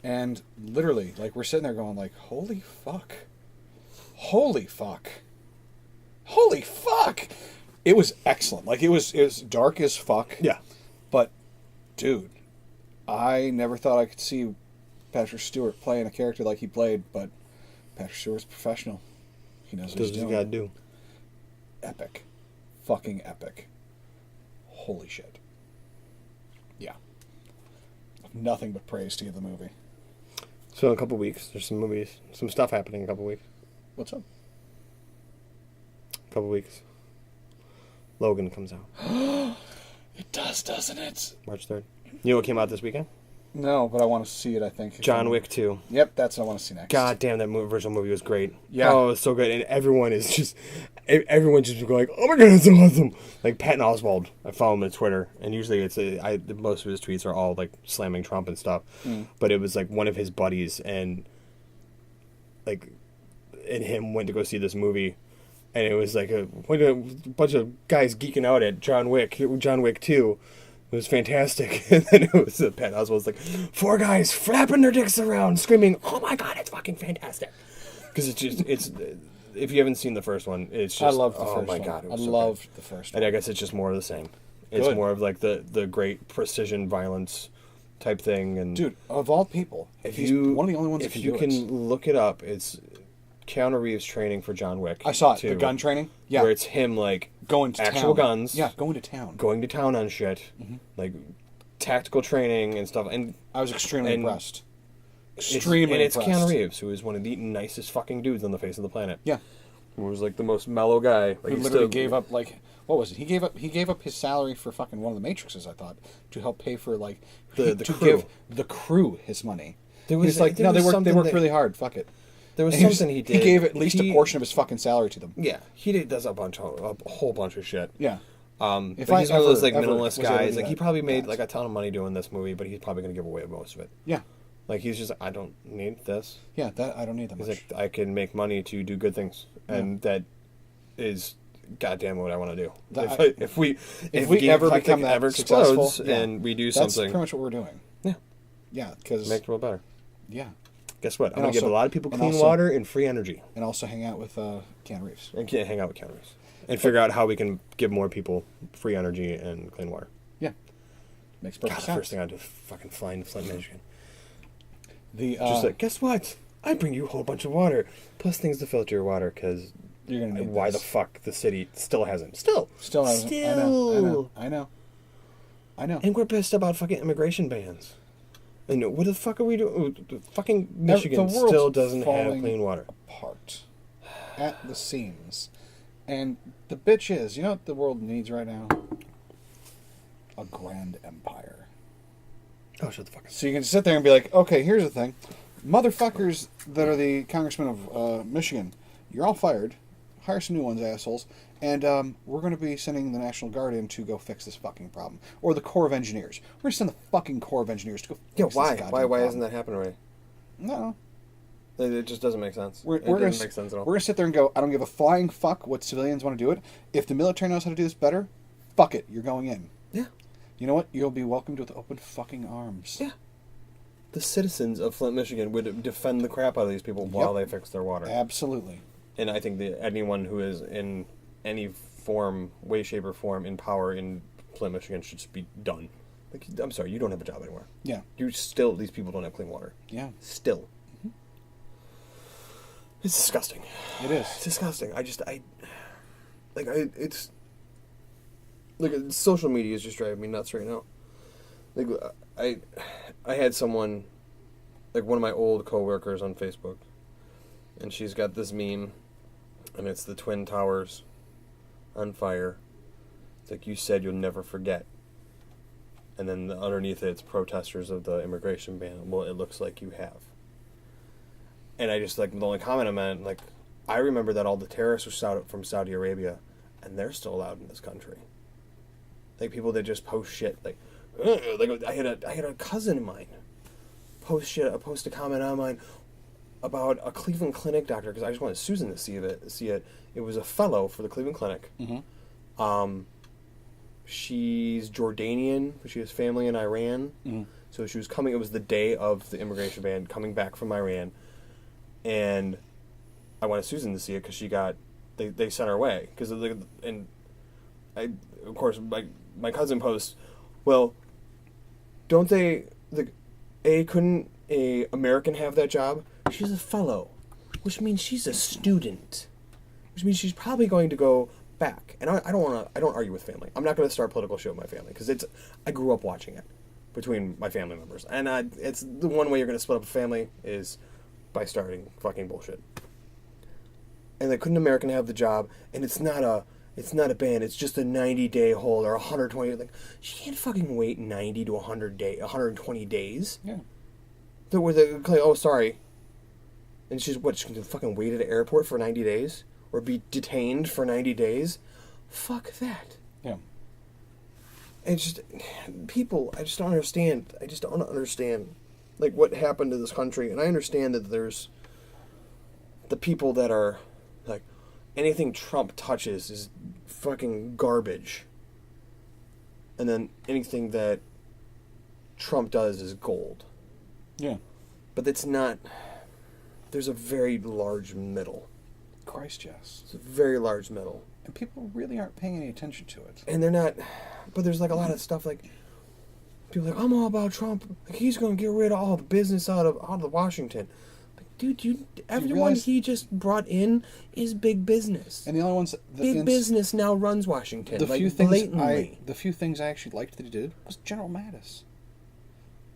and literally, like, we're sitting there going, like, holy fuck, holy fuck, holy fuck! It was excellent. Like, it was dark as fuck. Yeah. But, dude, I never thought I could see Patrick Stewart playing a character like he played. But Patrick Stewart's a professional. He knows what he's doing. Does what he's gotta do. Epic, fucking epic. Holy shit. Yeah. Nothing but praise to give the movie. So in a couple weeks, there's some stuff happening in a couple weeks. What's up? Couple weeks. Logan comes out. It does, doesn't it? March 3rd. You know what came out this weekend? No, but I want to see it, I think. John Wick 2. Yep, that's what I want to see next. God damn, that original movie was great. Yeah. Oh, it was so good. And everyone just going, oh my god, it's so awesome. Like Patton Oswalt, I follow him on Twitter, and usually most of his tweets are all like slamming Trump and stuff. But it was like one of his buddies and him went to go see this movie, and it was like a bunch of guys geeking out at John Wick 2. It was fantastic. And then it was Patton Oswalt was like, 4 guys flapping their dicks around, screaming, oh my god, it's fucking fantastic. Because it's if you haven't seen the first one, it's just, I loved the first one. Oh my god, it was I so loved good. the first And one. I guess it's just more of the same. It's Good. more of like the great precision violence type thing. And Dude, of all people, he's one of the only ones that can do it. If you can look it up, it's Keanu Reeves training for John Wick. I saw it, too, the gun training. Yeah. Where it's him like going to actual town. guns. Yeah, going to town. Going to town on shit. Like tactical training and stuff. And I was extremely impressed. It's Extremely impressed. Keanu Reeves, who is one of the nicest fucking dudes on the face of the planet. Yeah. Who was like the most mellow guy. Like, Who literally gave up, like, what was it? He gave up his salary for fucking one of the Matrixes, I thought, to help pay for, like, The to crew. give the crew his money. There He's like, no, they worked really hard. Fuck it. There was And something he did. He gave at least a portion of his fucking salary to them. Yeah, does a whole bunch of shit. Yeah. But he's one of those like minimalist was able to guys. do Like he that. probably made like a ton of money doing this movie, but he's probably gonna give away most of it. Yeah. Like he's just, I don't need this. Yeah, that I don't need that He's much. like, I can make money to do good things, and that is goddamn what I want to do. If we ever become that ever successful, explodes and we do that's something, pretty much what we're doing. Yeah. Yeah, because make the world better. yeah, Guess what? I'm And gonna give a also- lot of people and clean also- water and free energy, and also hang out with Keanu Reeves. and can't hang out with counters, and figure out how we can give more people free energy and clean water. Yeah, makes God, perfect the sense. first thing I do is fucking fly into Flint, Michigan. The Just like, guess what? I bring you a whole bunch of water, plus things to filter your water, because you're gonna need why this. the fuck the city still hasn't. Still Hasn't. I know. And we're pissed about fucking immigration bans. And what the fuck are we doing? Fucking Michigan the world's still doesn't have falling clean water. apart at the seams. And the bitch is, you know what the world needs right now? A grand empire. Oh, shut the fuck up. So you can sit there and be like, okay, here's the thing. Motherfuckers that are the congressmen of Michigan, you're all fired. Hire some new ones, assholes. And we're going to be sending the National Guard in to go fix this fucking problem. Or the Corps of Engineers. We're going to send the fucking Corps of Engineers to go fix Yeah, this why? goddamn Why problem. hasn't that happened already? No. It just doesn't make sense. We're It gonna, doesn't make sense at all. We're going to sit there and go, I don't give a flying fuck what civilians want to do it. If the military knows how to do this better, fuck it, you're going in. Yeah. You know what? You'll be welcomed with open fucking arms. Yeah. The citizens of Flint, Michigan would defend the crap out of these people while they fix their water. Absolutely. And I think that anyone who is in any form, way, shape, or form in power in Flint, Michigan should just be done. Like, I'm sorry, you don't have a job anymore. Yeah. These people don't have clean water. Yeah. Still. It's disgusting. It is. It's disgusting. Social media is just driving me nuts right now. Like, I had someone, like one of my old coworkers on Facebook, and she's got this meme, and it's the Twin Towers on fire. It's like, you said you'll never forget. And then underneath it, it's protesters of the immigration ban. Well, it looks like you have. And I just, like, the only comment I meant, like, I remember that all the terrorists were from Saudi Arabia, and they're still allowed in this country. Like people that just post shit. Like I had a cousin of mine post a comment on mine about a Cleveland Clinic doctor, because I just wanted Susan to see it. It was a fellow for the Cleveland Clinic. Mm-hmm. She's Jordanian, but she has family in Iran. Mm-hmm. So she was coming. It was the day of the immigration ban, coming back from Iran, and I wanted Susan to see it because they sent her away and I, of course, my cousin posts, well, don't they couldn't a American have that job? She's a fellow, which means she's a student, which means she's probably going to go back. And I don't argue with family. I'm not going to start political shit with my family because I grew up watching it between my family members, and it's the one way you're going to split up a family is by starting fucking bullshit. And they couldn't American have the job, and it's not a ban. It's just a 90-day hold or 120. Like, she can't fucking wait 90 to 120 days. Yeah. Where they claim, oh, sorry. And she's she can fucking wait at an airport for 90 days or be detained for 90 days. Fuck that. Yeah. And just people, I just don't understand. Like what happened to this country, and I understand that there's the people that are like, anything Trump touches is fucking garbage. And then anything that Trump does is gold. Yeah. But it's not... There's a very large middle. Christ, yes. It's a very large middle. And people really aren't paying any attention to it. And they're not... But there's like a lot of stuff like... People are like, I'm all about Trump. Like, he's going to get rid of all the business out of Washington. Dude, everyone he just brought in is big business. And the only ones... Big business now runs Washington. The Blatantly. The few things I actually liked that he did was General Mattis.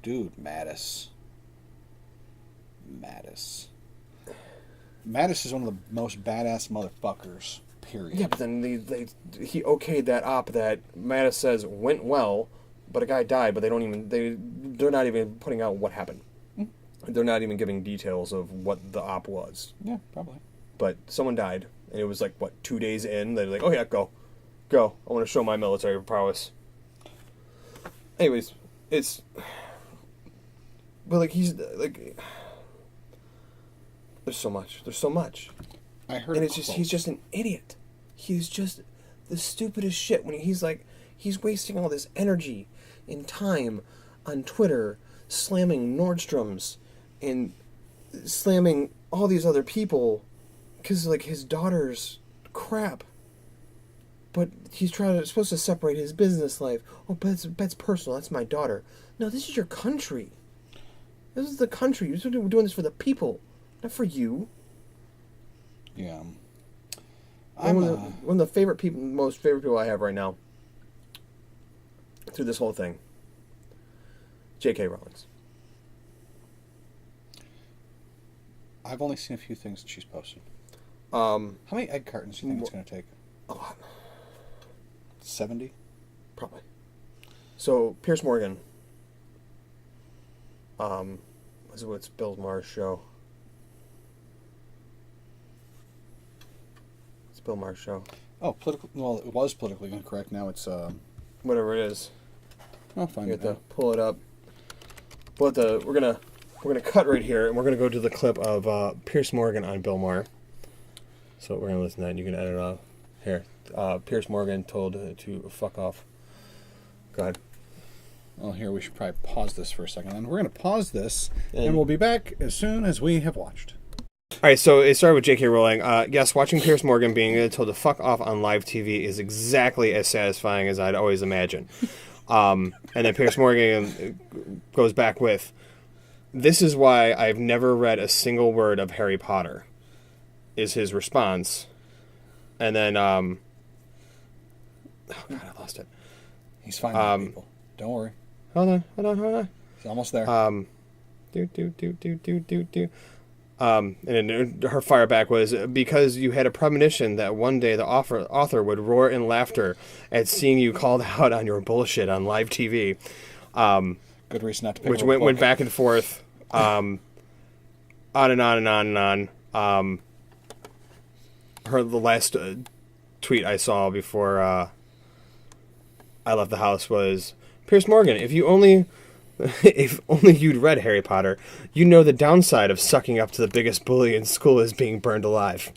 Dude, Mattis. Mattis is one of the most badass motherfuckers, period. Yeah, but then he okayed that op that Mattis says went well, but a guy died, but they're not even putting out what happened. They're not even giving details of what the op was. Yeah, probably. But someone died, and it was like, 2 days in? They're like, oh yeah, go. I want to show my military prowess. Anyways, it's... But, like, he's, like... There's so much. I heard and he's just an idiot. He's just the stupidest shit when he's like... He's wasting all this energy and time on Twitter slamming Nordstrom's and slamming all these other people because, like, his daughter's crap. But he's supposed to separate his business life. Oh, but that's personal. That's my daughter. No, this is your country. This is the country. You're doing this for the people, not for you. Yeah. One of the most favorite people I have right now through this whole thing, J.K. Rowling. I've only seen a few things that she's posted. How many egg cartons do you think it's going to take? A lot. 70? Probably. So, Piers Morgan. What's Bill Maher's show? It's Bill Maher's show. Oh, well, it was politically incorrect. Now it's, whatever it is. I'll find it. Pull it up. We're gonna cut right here, and we're gonna go to the clip of Piers Morgan on Bill Maher. So we're gonna listen to that, and you can edit it off. Here, Piers Morgan told to fuck off. Go ahead. Well, here we should probably pause this for a second, and we're gonna pause this, and we'll be back as soon as we have watched. All right, so it started with J.K. Rowling. Yes, watching Piers Morgan being told to fuck off on live TV is exactly as satisfying as I'd always imagine. And then Piers Morgan goes back with, "This is why I've never read a single word of Harry Potter," is his response. And then, oh God, I lost it. He's fine, people. Don't worry. Hold on. He's almost there. And then her fire back was, "Because you had a premonition that one day the author would roar in laughter at seeing you called out on your bullshit on live TV." Good reason not to pick which went back and forth, on and on and on and on. The last tweet I saw before I left the house was Piers Morgan. If only you'd read Harry Potter, you know the downside of sucking up to the biggest bully in school is being burned alive.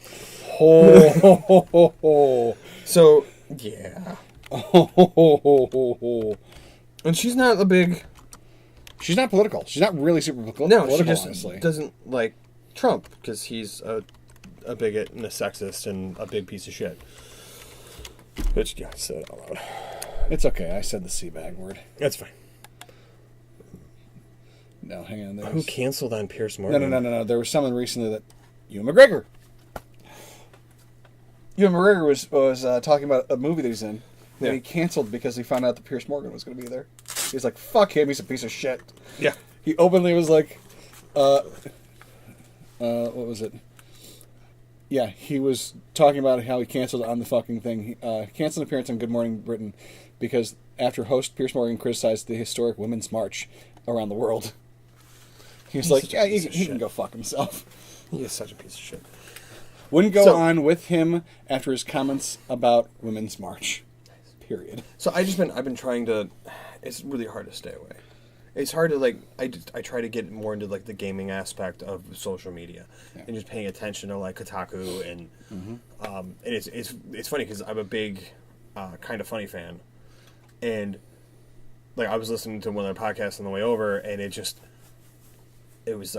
Oh. So, yeah. And she's not a big... She's not political. She's not really super political, she just honestly. doesn't like Trump because he's a bigot and a sexist and a big piece of shit. Which, yeah, I said it out loud. It's okay. I said the C-bag word. That's fine. No, hang on. Who canceled on Piers Morgan? No. There was someone recently that... Ewan McGregor. Ewan McGregor was talking about a movie that he's in. Yeah. And he canceled because he found out that Piers Morgan was going to be there. He's like, fuck him, he's a piece of shit. Yeah. He openly was like, what was it? Yeah, he was talking about how he canceled on the fucking thing. He canceled an appearance on Good Morning Britain because after host Piers Morgan criticized the historic Women's March around the world. He was like, yeah, he can go fuck himself. He is such a piece of shit. Wouldn't go on with him after his comments about Women's March. Period. So I've been trying to... It's really hard to stay away. It's hard to, like... I try to get more into, like, the gaming aspect of social media. Yeah. And just paying attention to, like, Kotaku and... and it's funny because I'm a big Kind of Funny fan. And, like, I was listening to one of their podcasts on the way over, and it was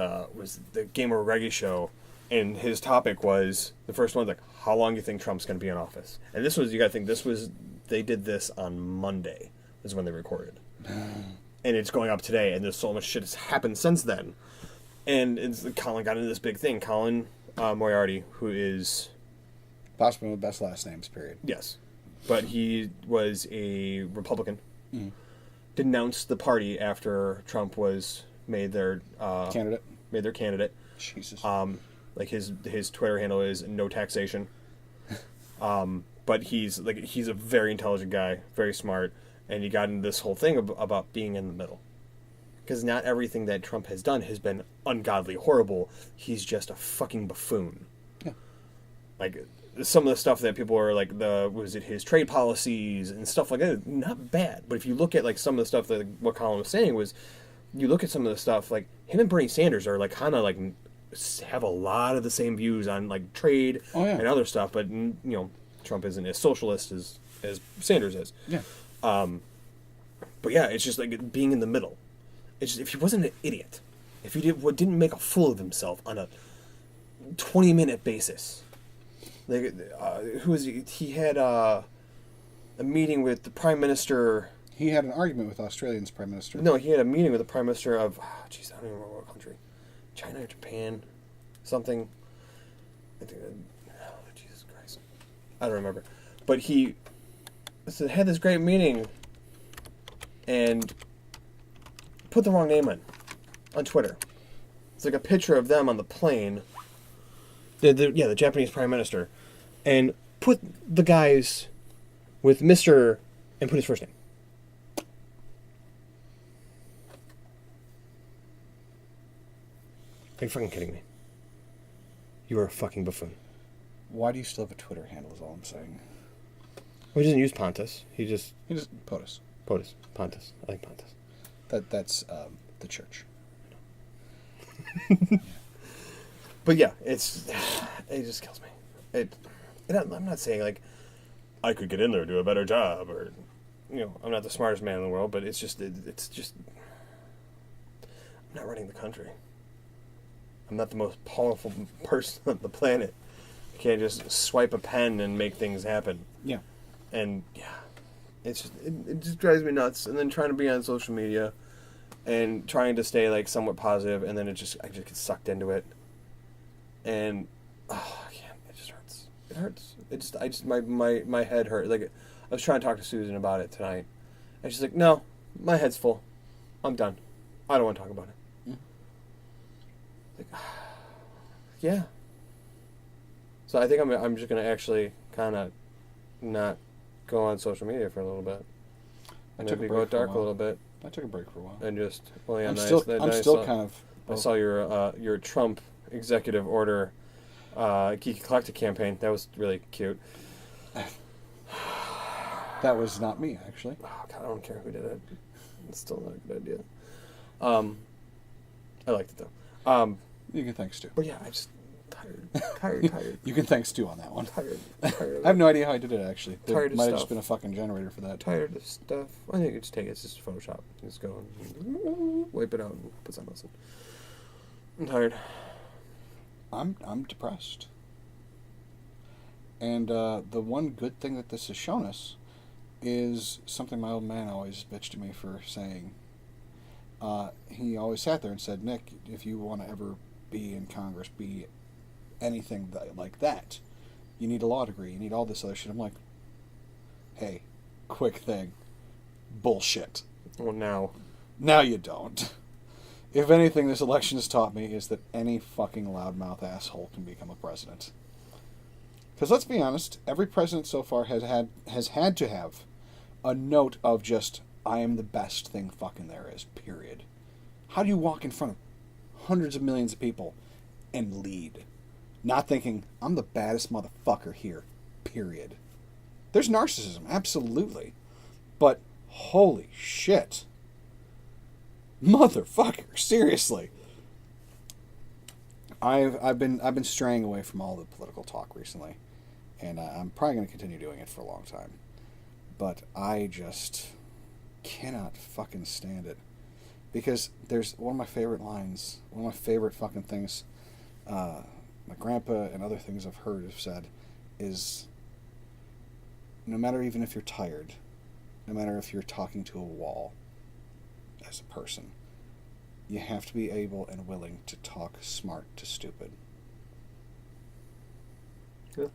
the Gamer Reggie show, and his topic was, the first one, like, how long do you think Trump's going to be in office? And this was, you got to think, they did this on Monday, is when they recorded. And it's going up today, and there's so much shit that's happened since then. And Colin got into this big thing. Colin Moriarty, who is... possibly one of the best last names, period. Yes. But he was a Republican. Denounced the party after Trump was made their... candidate. Jesus. Like his Twitter handle is no taxation. But he's a very intelligent guy, very smart, and he got into this whole thing about being in the middle. Because not everything that Trump has done has been ungodly horrible. He's just a fucking buffoon. Yeah. Like some of the stuff that people are like his trade policies and stuff like that, not bad. But if you look at like some of the stuff that what Colin was saying was, you look at some of the stuff like him and Bernie Sanders are like kind of like have a lot of the same views on like trade and other stuff, but you know, Trump isn't as socialist as Sanders is. Yeah. But yeah, it's just like being in the middle. It's just, if he wasn't an idiot, if he didn't make a fool of himself on a 20-minute basis, like who was he? He had a meeting with the Prime Minister. He had an argument with Australia's Prime Minister. No, he had a meeting with the Prime Minister of, I don't even remember what country. China or Japan? Something. I think, Jesus Christ. I don't remember. But he had this great meeting and put the wrong name on Twitter. It's like a picture of them on the plane. The Japanese Prime Minister. And put the guys with Mr. and put his first name. Are you fucking kidding me? You are a fucking buffoon. Why do you still have a Twitter handle is all I'm saying. Well, he doesn't use Pontus. He just POTUS. Pontus. I like Pontus. That's the church. But yeah, it just kills me. I'm not saying like I could get in there and do a better job, or I'm not the smartest man in the world, but it's just I'm not running the country. I'm not the most powerful person on the planet. I can't just swipe a pen and make things happen. Yeah. And yeah, it just drives me nuts. And then trying to be on social media and trying to stay like somewhat positive, and then I just get sucked into it. And I can't. It just hurts. It hurts. My head hurt. Like I was trying to talk to Susan about it tonight, and she's like, "No, my head's full. I'm done. I don't want to talk about it." Like, yeah. So I think I'm just gonna actually kind of not go on social media for a little bit. Maybe go dark a little bit. I took a break for a while. And just I'm still kind of. I saw your Trump executive order, Geek Eclectic campaign. That was really cute. That was not me, actually. Oh, God, I don't care who did it. It's still not a good idea. I liked it, though. You can thank Stu. But yeah, I just... Tired. You can thank Stu on that one. Tired I have no idea how I did it, actually. There Tired of might have stuff. just been a fucking generator for that. Tired of stuff. I think you just take it. It's just Photoshop. You just go and wipe it out and put something else in. I'm tired. I'm depressed. And the one good thing that this has shown us is something my old man always bitched at me for saying. He always sat there and said, Nick, if you want to ever be in Congress, be anything like that, you need a law degree, you need all this other shit. I'm like, hey, quick thing, bullshit. Well, Now you don't. If anything, this election has taught me is that any fucking loudmouth asshole can become a president. Because let's be honest, every president so far has had to have a note of just, I am the best thing fucking there is, period. How do you walk in front of hundreds of millions of people and lead? Not thinking, I'm the baddest motherfucker here, period. There's narcissism, absolutely. But, holy shit. Motherfucker, seriously. I've been straying away from all the political talk recently. And I'm probably going to continue doing it for a long time. But I just cannot fucking stand it. Because there's one of my favorite lines, one of my favorite fucking things my grandpa and other things I've heard have said is, no matter even if you're tired, no matter if you're talking to a wall as a person, you have to be able and willing to talk smart to stupid. Yeah.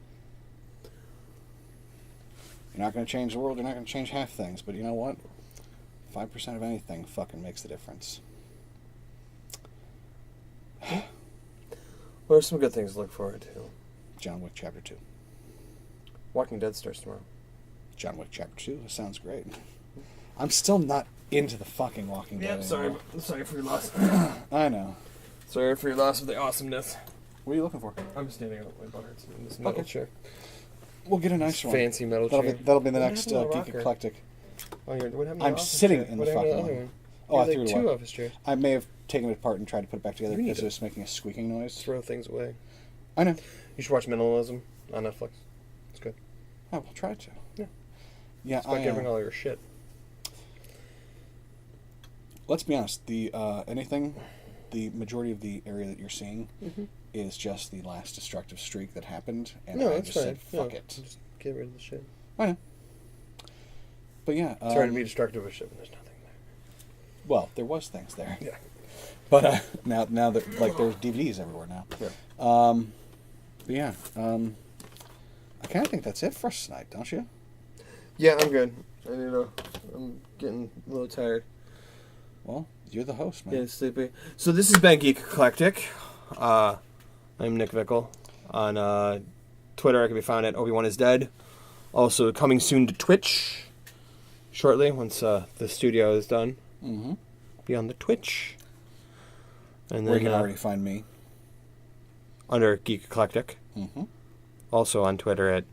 You're not going to change the world, you're not going to change half things, but you know what? 5% of anything fucking makes the difference. What are some good things to look forward to? John Wick Chapter 2. Walking Dead starts tomorrow. John Wick Chapter 2, that sounds great. I'm still not into the fucking Walking Dead anymore. Sorry for your loss. I know. Sorry for your loss of the awesomeness. What are you looking for? I'm standing up. My butt hurts in this metal chair. We'll get a nice one. Fancy metal That'll chair. That'll be the What next happened to the Geek rocker? Eclectic. Oh, what happened to I'm the office sitting chair? in the What happened to fucking other one. one? Oh, I You threw had it two away. office chairs. I may have taken it apart and tried to put it back together You need because to- it was making a squeaking noise. Throw things away. I know. You should watch Minimalism on Netflix. It's good. I will try to. Yeah. Yeah, It's about giving all your shit. let's be honest. The majority of the area that you're seeing is just the last destructive streak that happened, and No, I that's just said, fine. fuck No, it. Just get rid of the shit. I know. But yeah. Sorry to be destructive of shit when there's nothing there. Well, there was things there. Yeah. But now that like there's DVDs everywhere now. Yeah. But yeah. I kind of think that's it for us tonight, don't you? Yeah, I'm good. I'm getting a little tired. Well, you're the host, man. Getting sleepy. So this has been Geek Eclectic. I'm Nick Vickle. On Twitter, I can be found at Obi-Wan is Dead. Also coming soon to Twitch shortly once the studio is done. Mm-hmm. Be on the Twitch. And Where then you can already find me. under Geek Eclectic. Mm-hmm. Also on Twitter at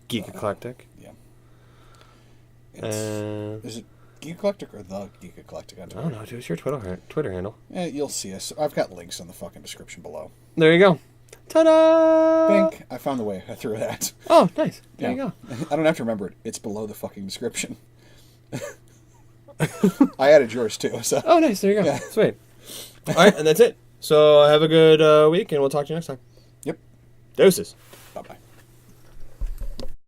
Geek Eclectic. Yeah. And Is it Geek Eclectic or the Geek Eclectic on I Twitter? don't know, dude. It's your Twitter handle. You'll see us. I've got links in the fucking description below. There you go. Ta-da! Bink! I found the way through that. Oh, nice. There you go. I don't have to remember it. It's below the fucking description. I added yours too, so. Oh, nice. There you go. Yeah. Sweet. All right, and that's it. So have a good week, and we'll talk to you next time. Yep. Deuces.